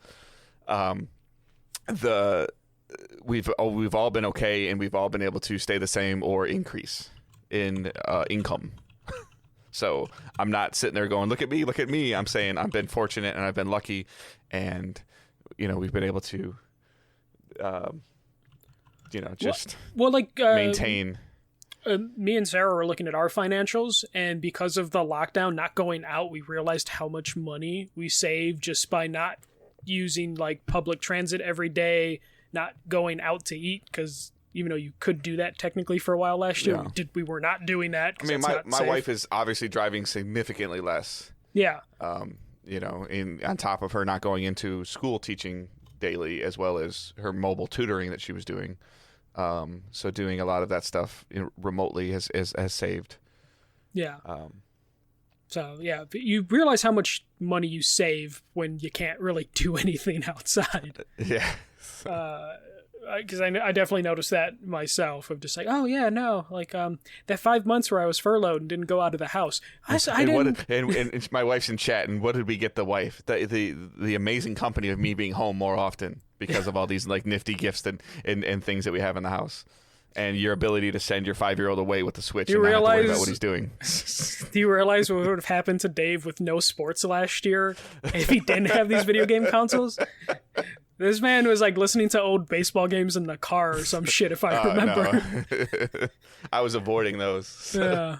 we've all been okay, and we've all been able to stay the same or increase in income. So I'm not sitting there going, look at me, look at me. I'm saying I've been fortunate and I've been lucky, and we've been able to just maintain. Me and Sarah were looking at our financials, and because of the lockdown, not going out, we realized how much money we saved just by not using like public transit every day, not going out to eat, because even though you could do that technically for a while last year, we were not doing that. I mean, my wife is obviously driving significantly less. Yeah. On top of her not going into school teaching daily, as well as her mobile tutoring that she was doing. So doing a lot of that stuff remotely has saved. Yeah. So yeah, you realize how much money you save when you can't really do anything outside. Yeah. Because I definitely noticed that myself, of just like, oh yeah, no, like that 5 months where I was furloughed and didn't go out of the house. I didn't. And my wife's in chat, and what did we get the wife? The amazing company of me being home more often because of all these like nifty gifts and things that we have in the house, and your ability to send your 5-year-old away with the Switch and not have to worry about what he's doing. Do you realize what would have happened to Dave with no sports last year if he didn't have these video game consoles? This man was like listening to old baseball games in the car or some shit, if I remember. No. I was avoiding those. So.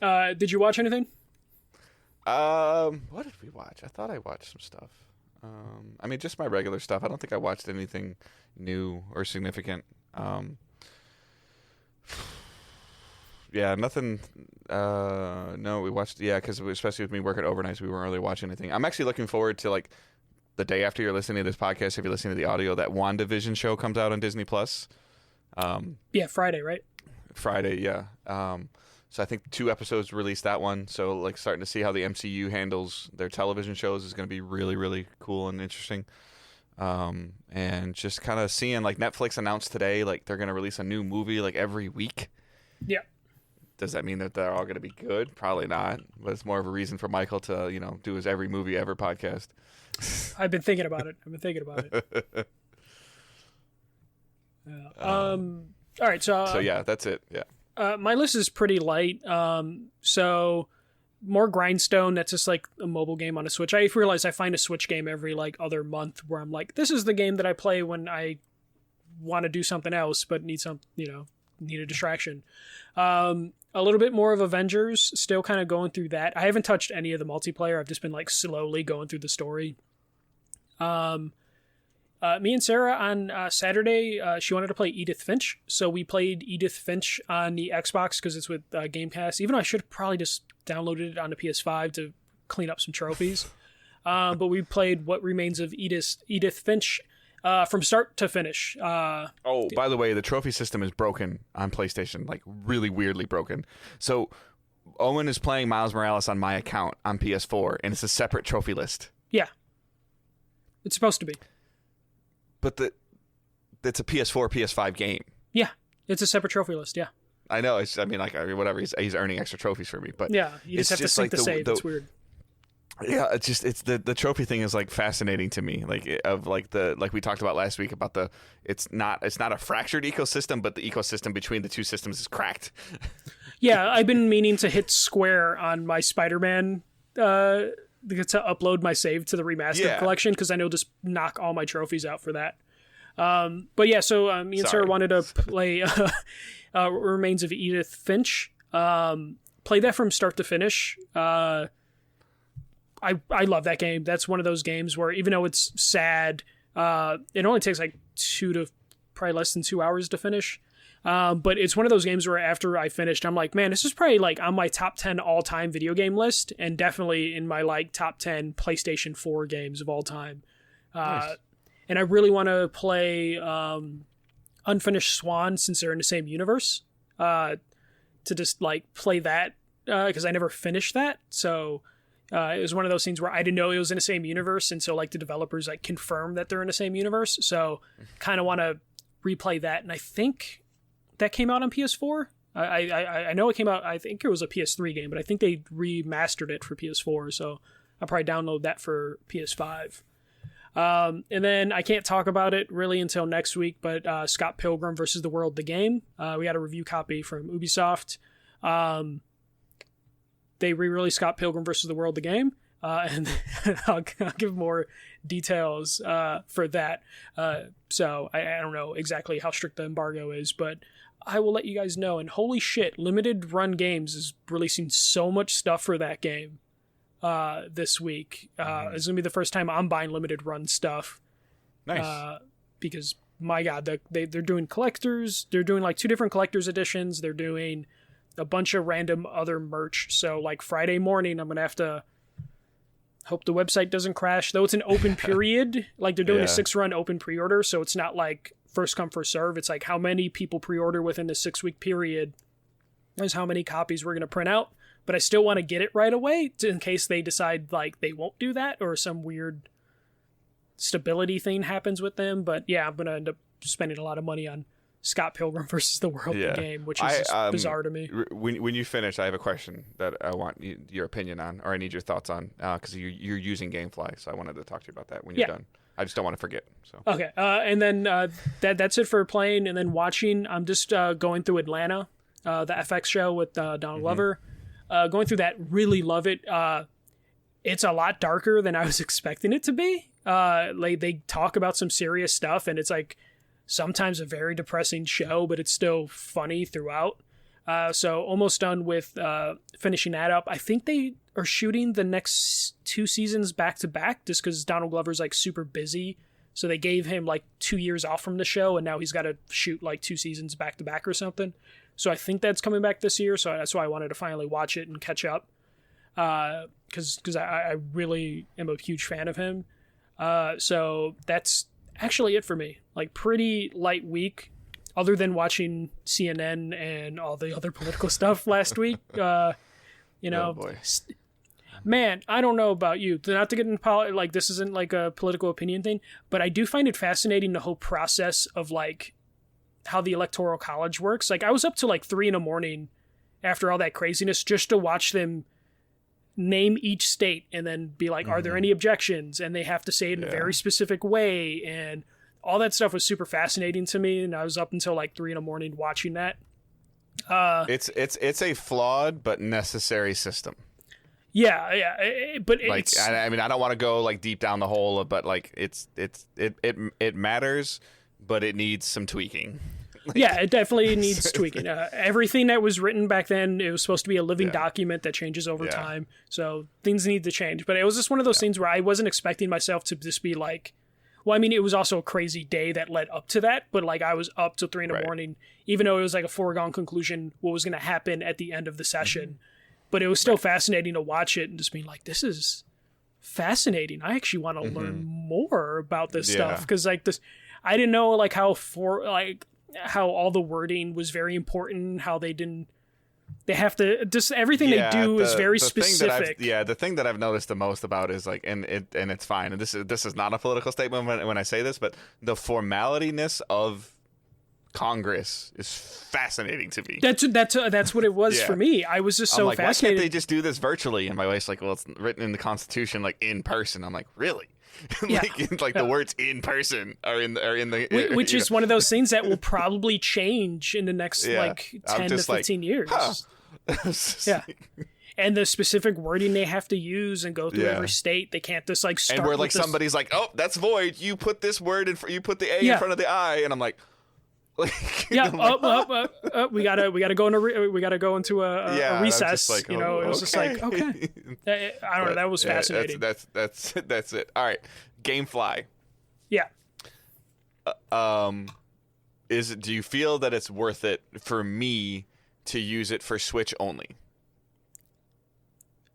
Yeah. Did you watch anything? What did we watch? I thought I watched some stuff. I mean, just my regular stuff. I don't think I watched anything new or significant. Yeah, nothing. No, we watched. Yeah, because especially with me working overnights, we weren't really watching anything. I'm actually looking forward to like the day after you're listening to this podcast, if you're listening to the audio, that WandaVision show comes out on Disney Plus. Yeah, Friday, right? Friday, yeah. So I think 2 episodes released that one. So like starting to see how the MCU handles their television shows is going to be really, really cool and interesting. And just kind of seeing like Netflix announced today, like they're going to release a new movie like every week. Yeah. Does that mean that they're all going to be good? Probably not. But it's more of a reason for Michael to, do his every movie ever podcast. I've been thinking about it. Yeah. All right. So yeah, that's it. Yeah. My list is pretty light. So more Grindstone. That's just like a mobile game on a Switch. I realize I find a Switch game every like other month where I'm like, this is the game that I play when I want to do something else, but need a distraction. A little bit more of Avengers, still kind of going through that. I haven't touched any of the multiplayer. I've just been like slowly going through the story. Me and Sarah on Saturday, she wanted to play Edith Finch, so we played Edith Finch on the Xbox because it's with Game Pass. Even though I should have probably just downloaded it on the PS5 to clean up some trophies. But we played What Remains of Edith Finch from start to finish. By the way, the trophy system is broken on PlayStation, like really weirdly broken. So Owen is playing Miles Morales on my account on PS4, and it's a separate trophy list. Yeah. It's supposed to be. But it's a PS4, PS5 game. Yeah. It's a separate trophy list, yeah. I know. Whatever. He's earning extra trophies for me. But yeah, you just have to sync the save. It's weird. Yeah, it's the trophy thing is like fascinating to me. Like we talked about last week about it's not a fractured ecosystem, but the ecosystem between the two systems is cracked. Yeah, I've been meaning to hit square on my Spider-Man to upload my save to the remastered collection, because I know just knock all my trophies out for that. But yeah, so me and Sarah wanted to play Remains of Edith Finch. Play that from start to finish. I love that game. That's one of those games where even though it's sad, it only takes like 2 to probably less than 2 hours to finish. But it's one of those games where after I finished, I'm like, man, this is probably like on my top 10 all-time video game list, and definitely in my like top 10 PlayStation 4 games of all time. Nice. And I really want to play Unfinished Swan, since they're in the same universe, to just like play that, because I never finished that. So it was one of those things where I didn't know it was in the same universe, and so like the developers like confirmed that they're in the same universe. So kind of want to replay that, and I think that came out on PS4. I know it came out. I think it was a PS3 game, but I think they remastered it for PS4. So I'll probably download that for PS5. And then I can't talk about it really until next week, but Scott Pilgrim versus the World, the game. We got a review copy from Ubisoft. They re-released Scott Pilgrim versus the World, the game. And I'll give more details for that. So I don't know exactly how strict the embargo is, but I will let you guys know. And holy shit, Limited Run Games is releasing so much stuff for that game this week. It's going to be the first time I'm buying Limited Run stuff. Nice. Because, my God, they're doing collectors. They're doing like 2 different collector's editions. They're doing a bunch of random other merch. So like Friday morning, I'm going to have to hope the website doesn't crash. Though it's an open period. Like they're doing a 6-run open pre-order. So it's not like first come, first serve. It's like how many people pre-order within the 6-week period is how many copies we're going to print out. But I still want to get it right away in case they decide like they won't do that or some weird stability thing happens with them. But yeah, I'm going to end up spending a lot of money on Scott Pilgrim versus the World game, which is just bizarre to me. When you finish, I have a question that I want your opinion on, or I need your thoughts on, because you're using GameFly, so I wanted to talk to you about that when you're done. I just don't want to forget. So okay, and then that's it for playing, and then watching. I'm just going through Atlanta, the FX show with Donald Glover. Going through that, really love it. It's a lot darker than I was expecting it to be. Like they talk about some serious stuff, and it's like sometimes a very depressing show, but it's still funny throughout. So almost done with finishing that up. I think they are shooting the next 2 seasons back to back just because Donald Glover's like super busy. So they gave him like 2 years off from the show, and now he's got to shoot like 2 seasons back to back or something. So I think that's coming back this year. So that's why I wanted to finally watch it and catch up. Because I really am a huge fan of him. So that's actually it for me. Like pretty light week, other than watching CNN and all the other political stuff last week. You know, oh boy. Man, I don't know about you. Not to get in like this isn't like a political opinion thing, but I do find it fascinating the whole process of like how the Electoral College works. Like I was up to like 3 a.m. after all that craziness just to watch them name each state and then be like, are there any objections? And they have to say it in a very specific way. And all that stuff was super fascinating to me. And I was up until like 3 a.m. watching that. It's a flawed but necessary system. Yeah, but like it's, I mean, I don't want to go like deep down the hole, but like it matters, but it needs some tweaking. Like, yeah, it definitely needs tweaking. Everything that was written back then, it was supposed to be a living document that changes over time. So things need to change. But it was just one of those things where I wasn't expecting myself to just be like, well, I mean, it was also a crazy day that led up to that. But like I was up till 3 a.m, even though it was like a foregone conclusion what was going to happen at the end of the session. But it was still fascinating to watch it and just being like, this is fascinating. I actually want to learn more about this stuff. Because like this, I didn't know like how all the wording was very important, how they have to just everything they do is very specific. The thing that I've noticed the most about is like, and it's fine, and this is not a political statement when I say this, but the formalityness of Congress is fascinating to me. That's what it was for me. I was just so like, fascinated. Why can't they just do this virtually? And my wife's like, well, it's written in the Constitution, like in person. I'm like, really? Like the words in person are in the which is one of those things that will probably change in the next like 10 to 15 years. And the specific wording they have to use and go through every state, they can't just like start. And where like somebody's like, oh, that's void. You put this word in. You put the A in front of the I, and I'm like. We gotta go into a recess. Like, it was just like, okay. I don't know. That was fascinating. That's it. All right, GameFly. Yeah. Do you feel that it's worth it for me to use it for Switch only?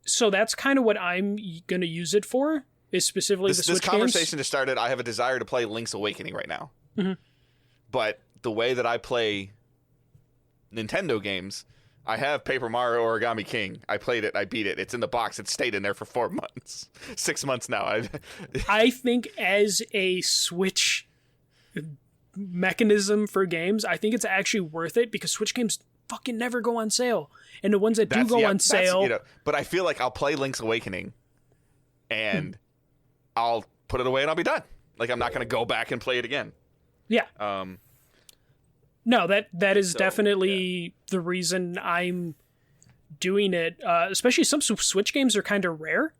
So that's kind of what I'm gonna use it for. Is specifically the Switch This conversation games. just started. I have a desire to play Link's Awakening right now, but the way that I play Nintendo games, I have Paper Mario Origami King. I played it. I beat it. It's in the box. It's stayed in there for 4 months. 6 months now. I think as a Switch mechanism for games, I think it's actually worth it because Switch games fucking never go on sale. And the ones that do go on sale... but I feel like I'll play Link's Awakening and I'll put it away and I'll be done. Like, I'm not going to go back and play it again. Yeah. No, that is So, definitely the reason I'm doing it. Especially some Switch games are kind of rare.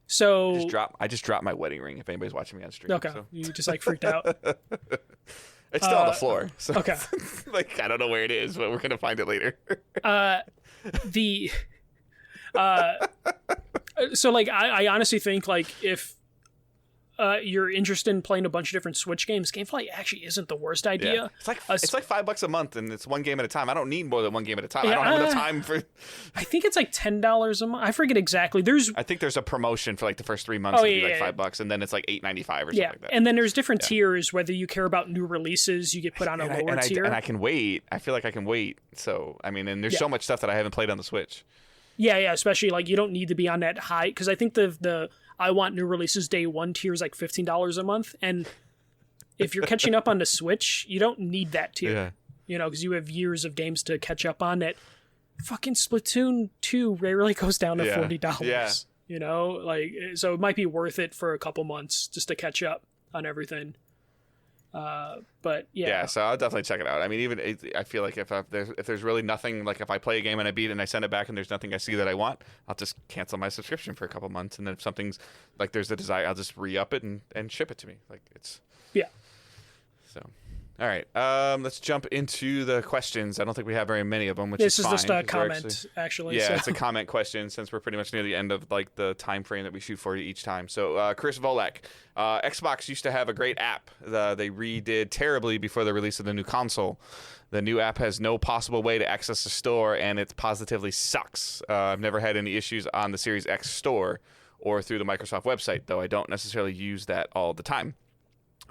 So I just dropped my wedding ring if anybody's watching me on stream. Okay, so. you just like freaked out. It's still on the floor. So Okay. like, I don't know where it is, but we're going to find it later. So like I honestly think like if you're interested in playing a bunch of different Switch games, GameFly actually isn't the worst idea. Yeah. It's like $5 a month, and it's one game at a time. I don't need more than one game at a time. I don't have enough time for. I think it's like $10 a month. I forget exactly. I think there's a promotion for like the first 3 months. It'd be like $5, and then it's like $8.95 or something like that. And then there's different tiers. Whether you care about new releases, you get put on a lower tier. And I can wait. I feel like I can wait. So I mean, and there's so much stuff that I haven't played on the Switch. Yeah, especially like you don't need to be on that high, because I think the I want new releases day one tier is like $15 a month, and if you're catching up on the Switch, you don't need that tier. Yeah. You know, because you have years of games to catch up on. That fucking Splatoon 2 rarely goes down to $40. Yeah. You know, like, so it might be worth it for a couple months just to catch up on everything. But yeah, so I'll definitely check it out. I mean, I feel like if there's really nothing, like if I play a game and I beat it and I send it back and there's nothing I see that I want, I'll just cancel my subscription for a couple months, and then if something's like there's a desire, I'll just re-up it and ship it to me. Like, it's so. All right, let's jump into the questions. I don't think we have very many of them, which this is fine. This is just a comment, actually. Yeah, so. It's a comment question since we're pretty much near the end of like the time frame that we shoot for each time. So, Chris Volek, Xbox used to have a great app. They redid terribly before the release of the new console. The new app has no possible way to access the store, and it positively sucks. I've never had any issues on the Series X store or through the Microsoft website, though I don't necessarily use that all the time.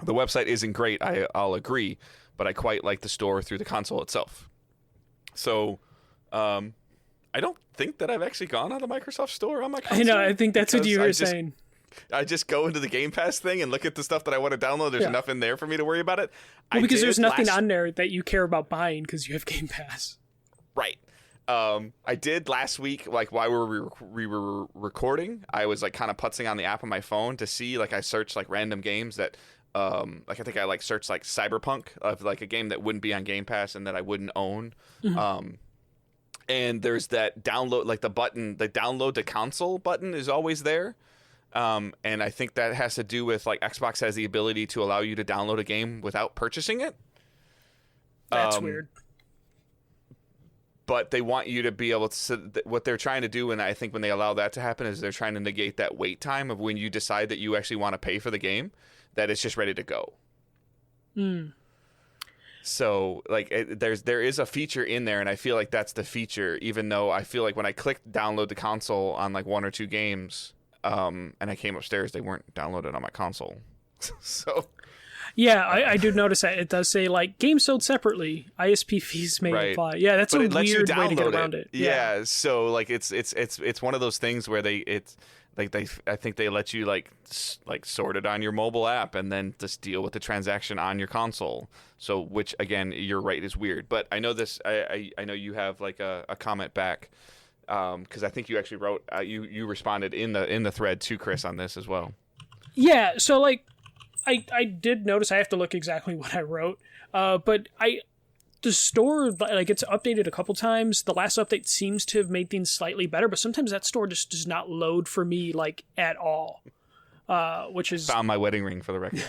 The website isn't great, I'll agree, but I quite like the store through the console itself. So, I don't think that I've actually gone on the Microsoft store on my console. I know, I think that's what you were saying. I just go into the Game Pass thing and look at the stuff that I want to download. There's enough in there for me to worry about it. Well, because there's nothing on there that you care about buying because you have Game Pass. Right. I did last week, like while we were recording, I was like kind of putzing on the app on my phone to see, like I searched like random games that like I think I like searched like Cyberpunk, of like a game that wouldn't be on Game Pass and that I wouldn't own. Mm-hmm. And there's that download, like the download to console button is always there. And I think that has to do with like Xbox has the ability to allow you to download a game without purchasing it. That's weird. But they want you to be able to. So what they're trying to do, and I think when they allow that to happen, is they're trying to negate that wait time of when you decide that you actually want to pay for the game, that it's just ready to go. So like there is a feature in there, and I feel like that's the feature. Even though I feel like when I clicked download the console on like one or two games, and I came upstairs, they weren't downloaded on my console. So. Yeah, I do notice that it does say like games sold separately, ISP fees may apply. Yeah, that's but a weird way to get around it. Yeah, so like it's one of those things where I think they let you like sort it on your mobile app and then just deal with the transaction on your console. So which again, you're right, is weird. But I know this. I know you have like a comment back because I think you actually wrote you responded in the thread to Chris on this as well. Yeah, so like. I did notice I have to look exactly what I wrote, but the store, like, it's updated a couple times. The last update seems to have made things slightly better, but sometimes that store just does not load for me, like, at all, which is... Found my wedding ring, for the record.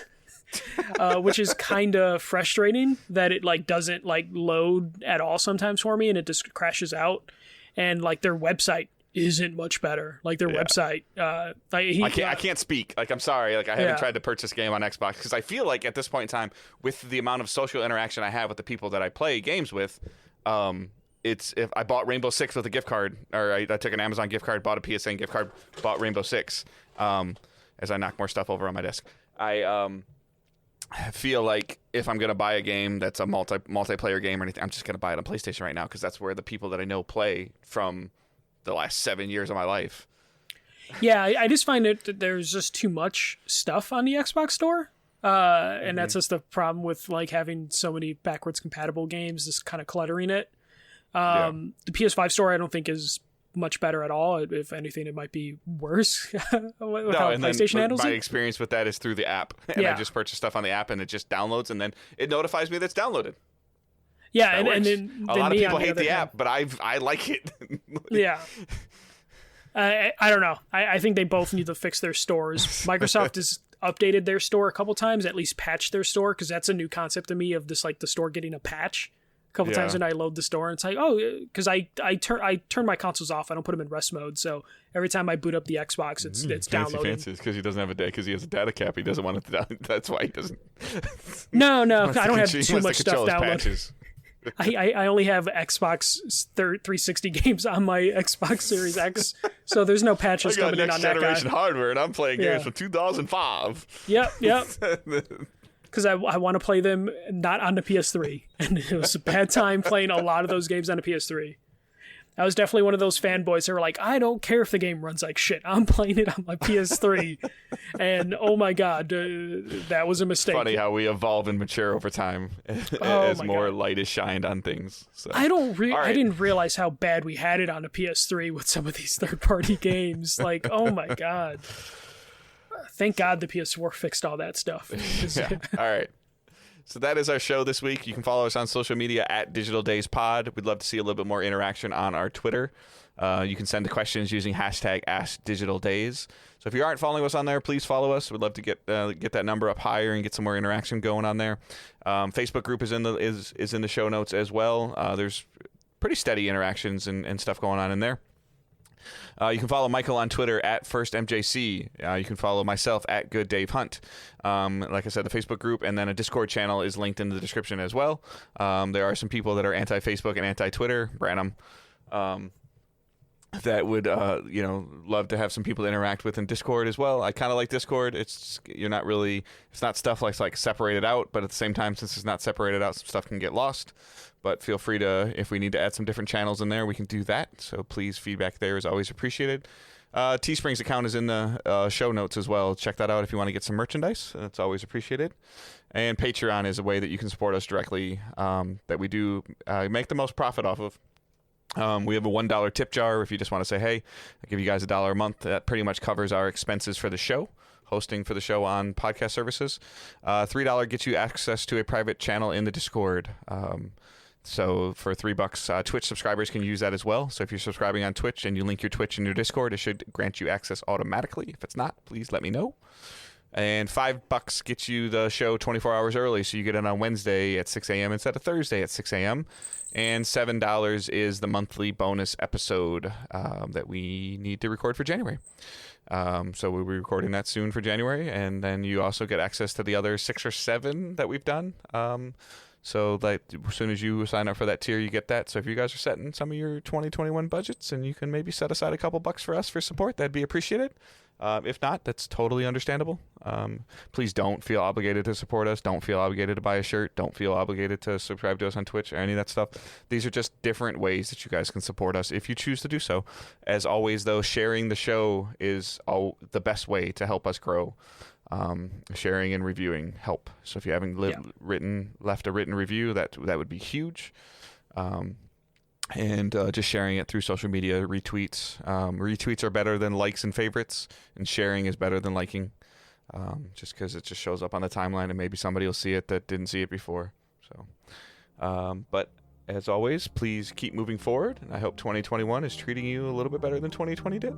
Which is kind of frustrating that it, like, doesn't, like, load at all sometimes for me, and it just crashes out, and, like, their website isn't much better. Like their website. I can't speak. Like, I'm sorry. Like, I haven't tried to purchase a game on Xbox because I feel like at this point in time, with the amount of social interaction I have with the people that I play games with, it's if I bought Rainbow Six with a gift card, or I took an Amazon gift card, bought a PSN gift card, bought Rainbow Six, as I knock more stuff over on my desk. I feel like if I'm gonna buy a game that's a multiplayer game or anything, I'm just gonna buy it on PlayStation right now because that's where the people that I know play from the last 7 years of my life. Yeah, I just find that there's just too much stuff on the Xbox store. And that's just the problem with like having so many backwards compatible games, just kind of cluttering it. The PS5 store I don't think is much better at all. If anything, it might be worse. With how and PlayStation then handles my it. experience with that is through the app, and I just purchase stuff on the app, and it just downloads, and then it notifies me that's downloaded. Yeah, and then a lot of people hate the hand, app, but I like it. Yeah. I don't know. I think they both need to fix their stores. Microsoft has updated their store a couple times, at least patched their store, because that's a new concept to me of this, like the store getting a patch a couple times when I load the store, and it's like, oh, because I turn my consoles off. I don't put them in rest mode, so every time I boot up the Xbox, it's downloading. Fancy, because he doesn't have a day, because he has a data cap. He doesn't want it to down. That's why he doesn't. No, I don't have too much stuff downloaded. I only have Xbox 360 games on my Xbox Series X, so there's no patches coming in on that guy. Next generation hardware, and I'm playing games from 2005. Yep. Because I want to play them not on the PS3, and it was a bad time playing a lot of those games on the PS3. I was definitely one of those fanboys that were like, I don't care if the game runs like shit. I'm playing it on my PS3. And oh my god, that was a mistake. Funny how we evolve and mature over time as more light is shined on things. So. I didn't realize how bad we had it on the PS3 with some of these third-party games. Like, oh my god. Thank God the PS4 fixed all that stuff. All right. So that is our show this week. You can follow us on social media at Digital Days Pod. We'd love to see a little bit more interaction on our Twitter. You can send the questions using hashtag AskDigitalDays. So if you aren't following us on there, please follow us. We'd love to get that number up higher and get some more interaction going on there. Facebook group is in the show notes as well. There's pretty steady interactions and stuff going on in there. You can follow Michael on Twitter at FirstMJC. You can follow myself at GoodDaveHunt. Like I said, the Facebook group and then a Discord channel is linked in the description as well. There are some people that are anti-Facebook and anti-Twitter, Branham, that would love to have some people to interact with in Discord as well. I kind of like Discord. It's not stuff like separated out, but at the same time, since it's not separated out, some stuff can get lost. But feel free to, if we need to add some different channels in there, we can do that. So please, feedback there is always appreciated. Teespring's account is in the show notes as well. Check that out if you want to get some merchandise. That's always appreciated. And Patreon is a way that you can support us directly, that we do make the most profit off of. We have a $1 tip jar if you just want to say, hey, I'll give you guys $1 a month. That pretty much covers our expenses for the show, hosting for the show on podcast services. $3 gets you access to a private channel in the Discord. So for $3, Twitch subscribers can use that as well. So if you're subscribing on Twitch and you link your Twitch in your Discord, it should grant you access automatically. If it's not, please let me know. And $5 gets you the show 24 hours early, so you get it on Wednesday at 6 a.m. instead of Thursday at 6 a.m. And $7 is the monthly bonus episode that we need to record for January. So we'll be recording that soon for January, and then you also get access to the other 6 or 7 that we've done. So like as soon as you sign up for that tier, you get that. So if you guys are setting some of your 2021 budgets and you can maybe set aside a couple bucks for us for support, that'd be appreciated. If not, that's totally understandable. Please don't feel obligated to support us. Don't feel obligated to buy a shirt. Don't feel obligated to subscribe to us on Twitch or any of that stuff. These are just different ways that you guys can support us if you choose to do so. As always, though, sharing the show is the best way to help us grow. Sharing and reviewing help. So if you haven't left a written review, that would be huge. And just sharing it through social media, retweets. Retweets are better than likes and favorites, and sharing is better than liking, just because it just shows up on the timeline and maybe somebody will see it that didn't see it before. So, but as always, please keep moving forward. And I hope 2021 is treating you a little bit better than 2020 did.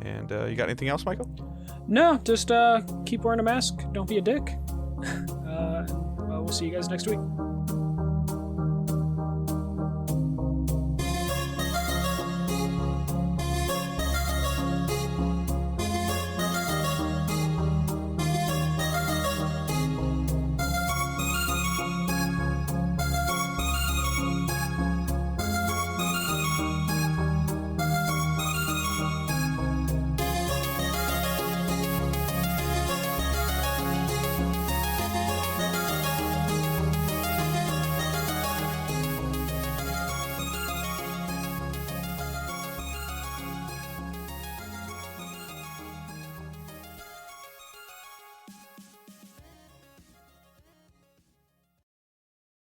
And you got anything else, Michael? No, just keep wearing a mask. Don't be a dick. We'll see you guys next week.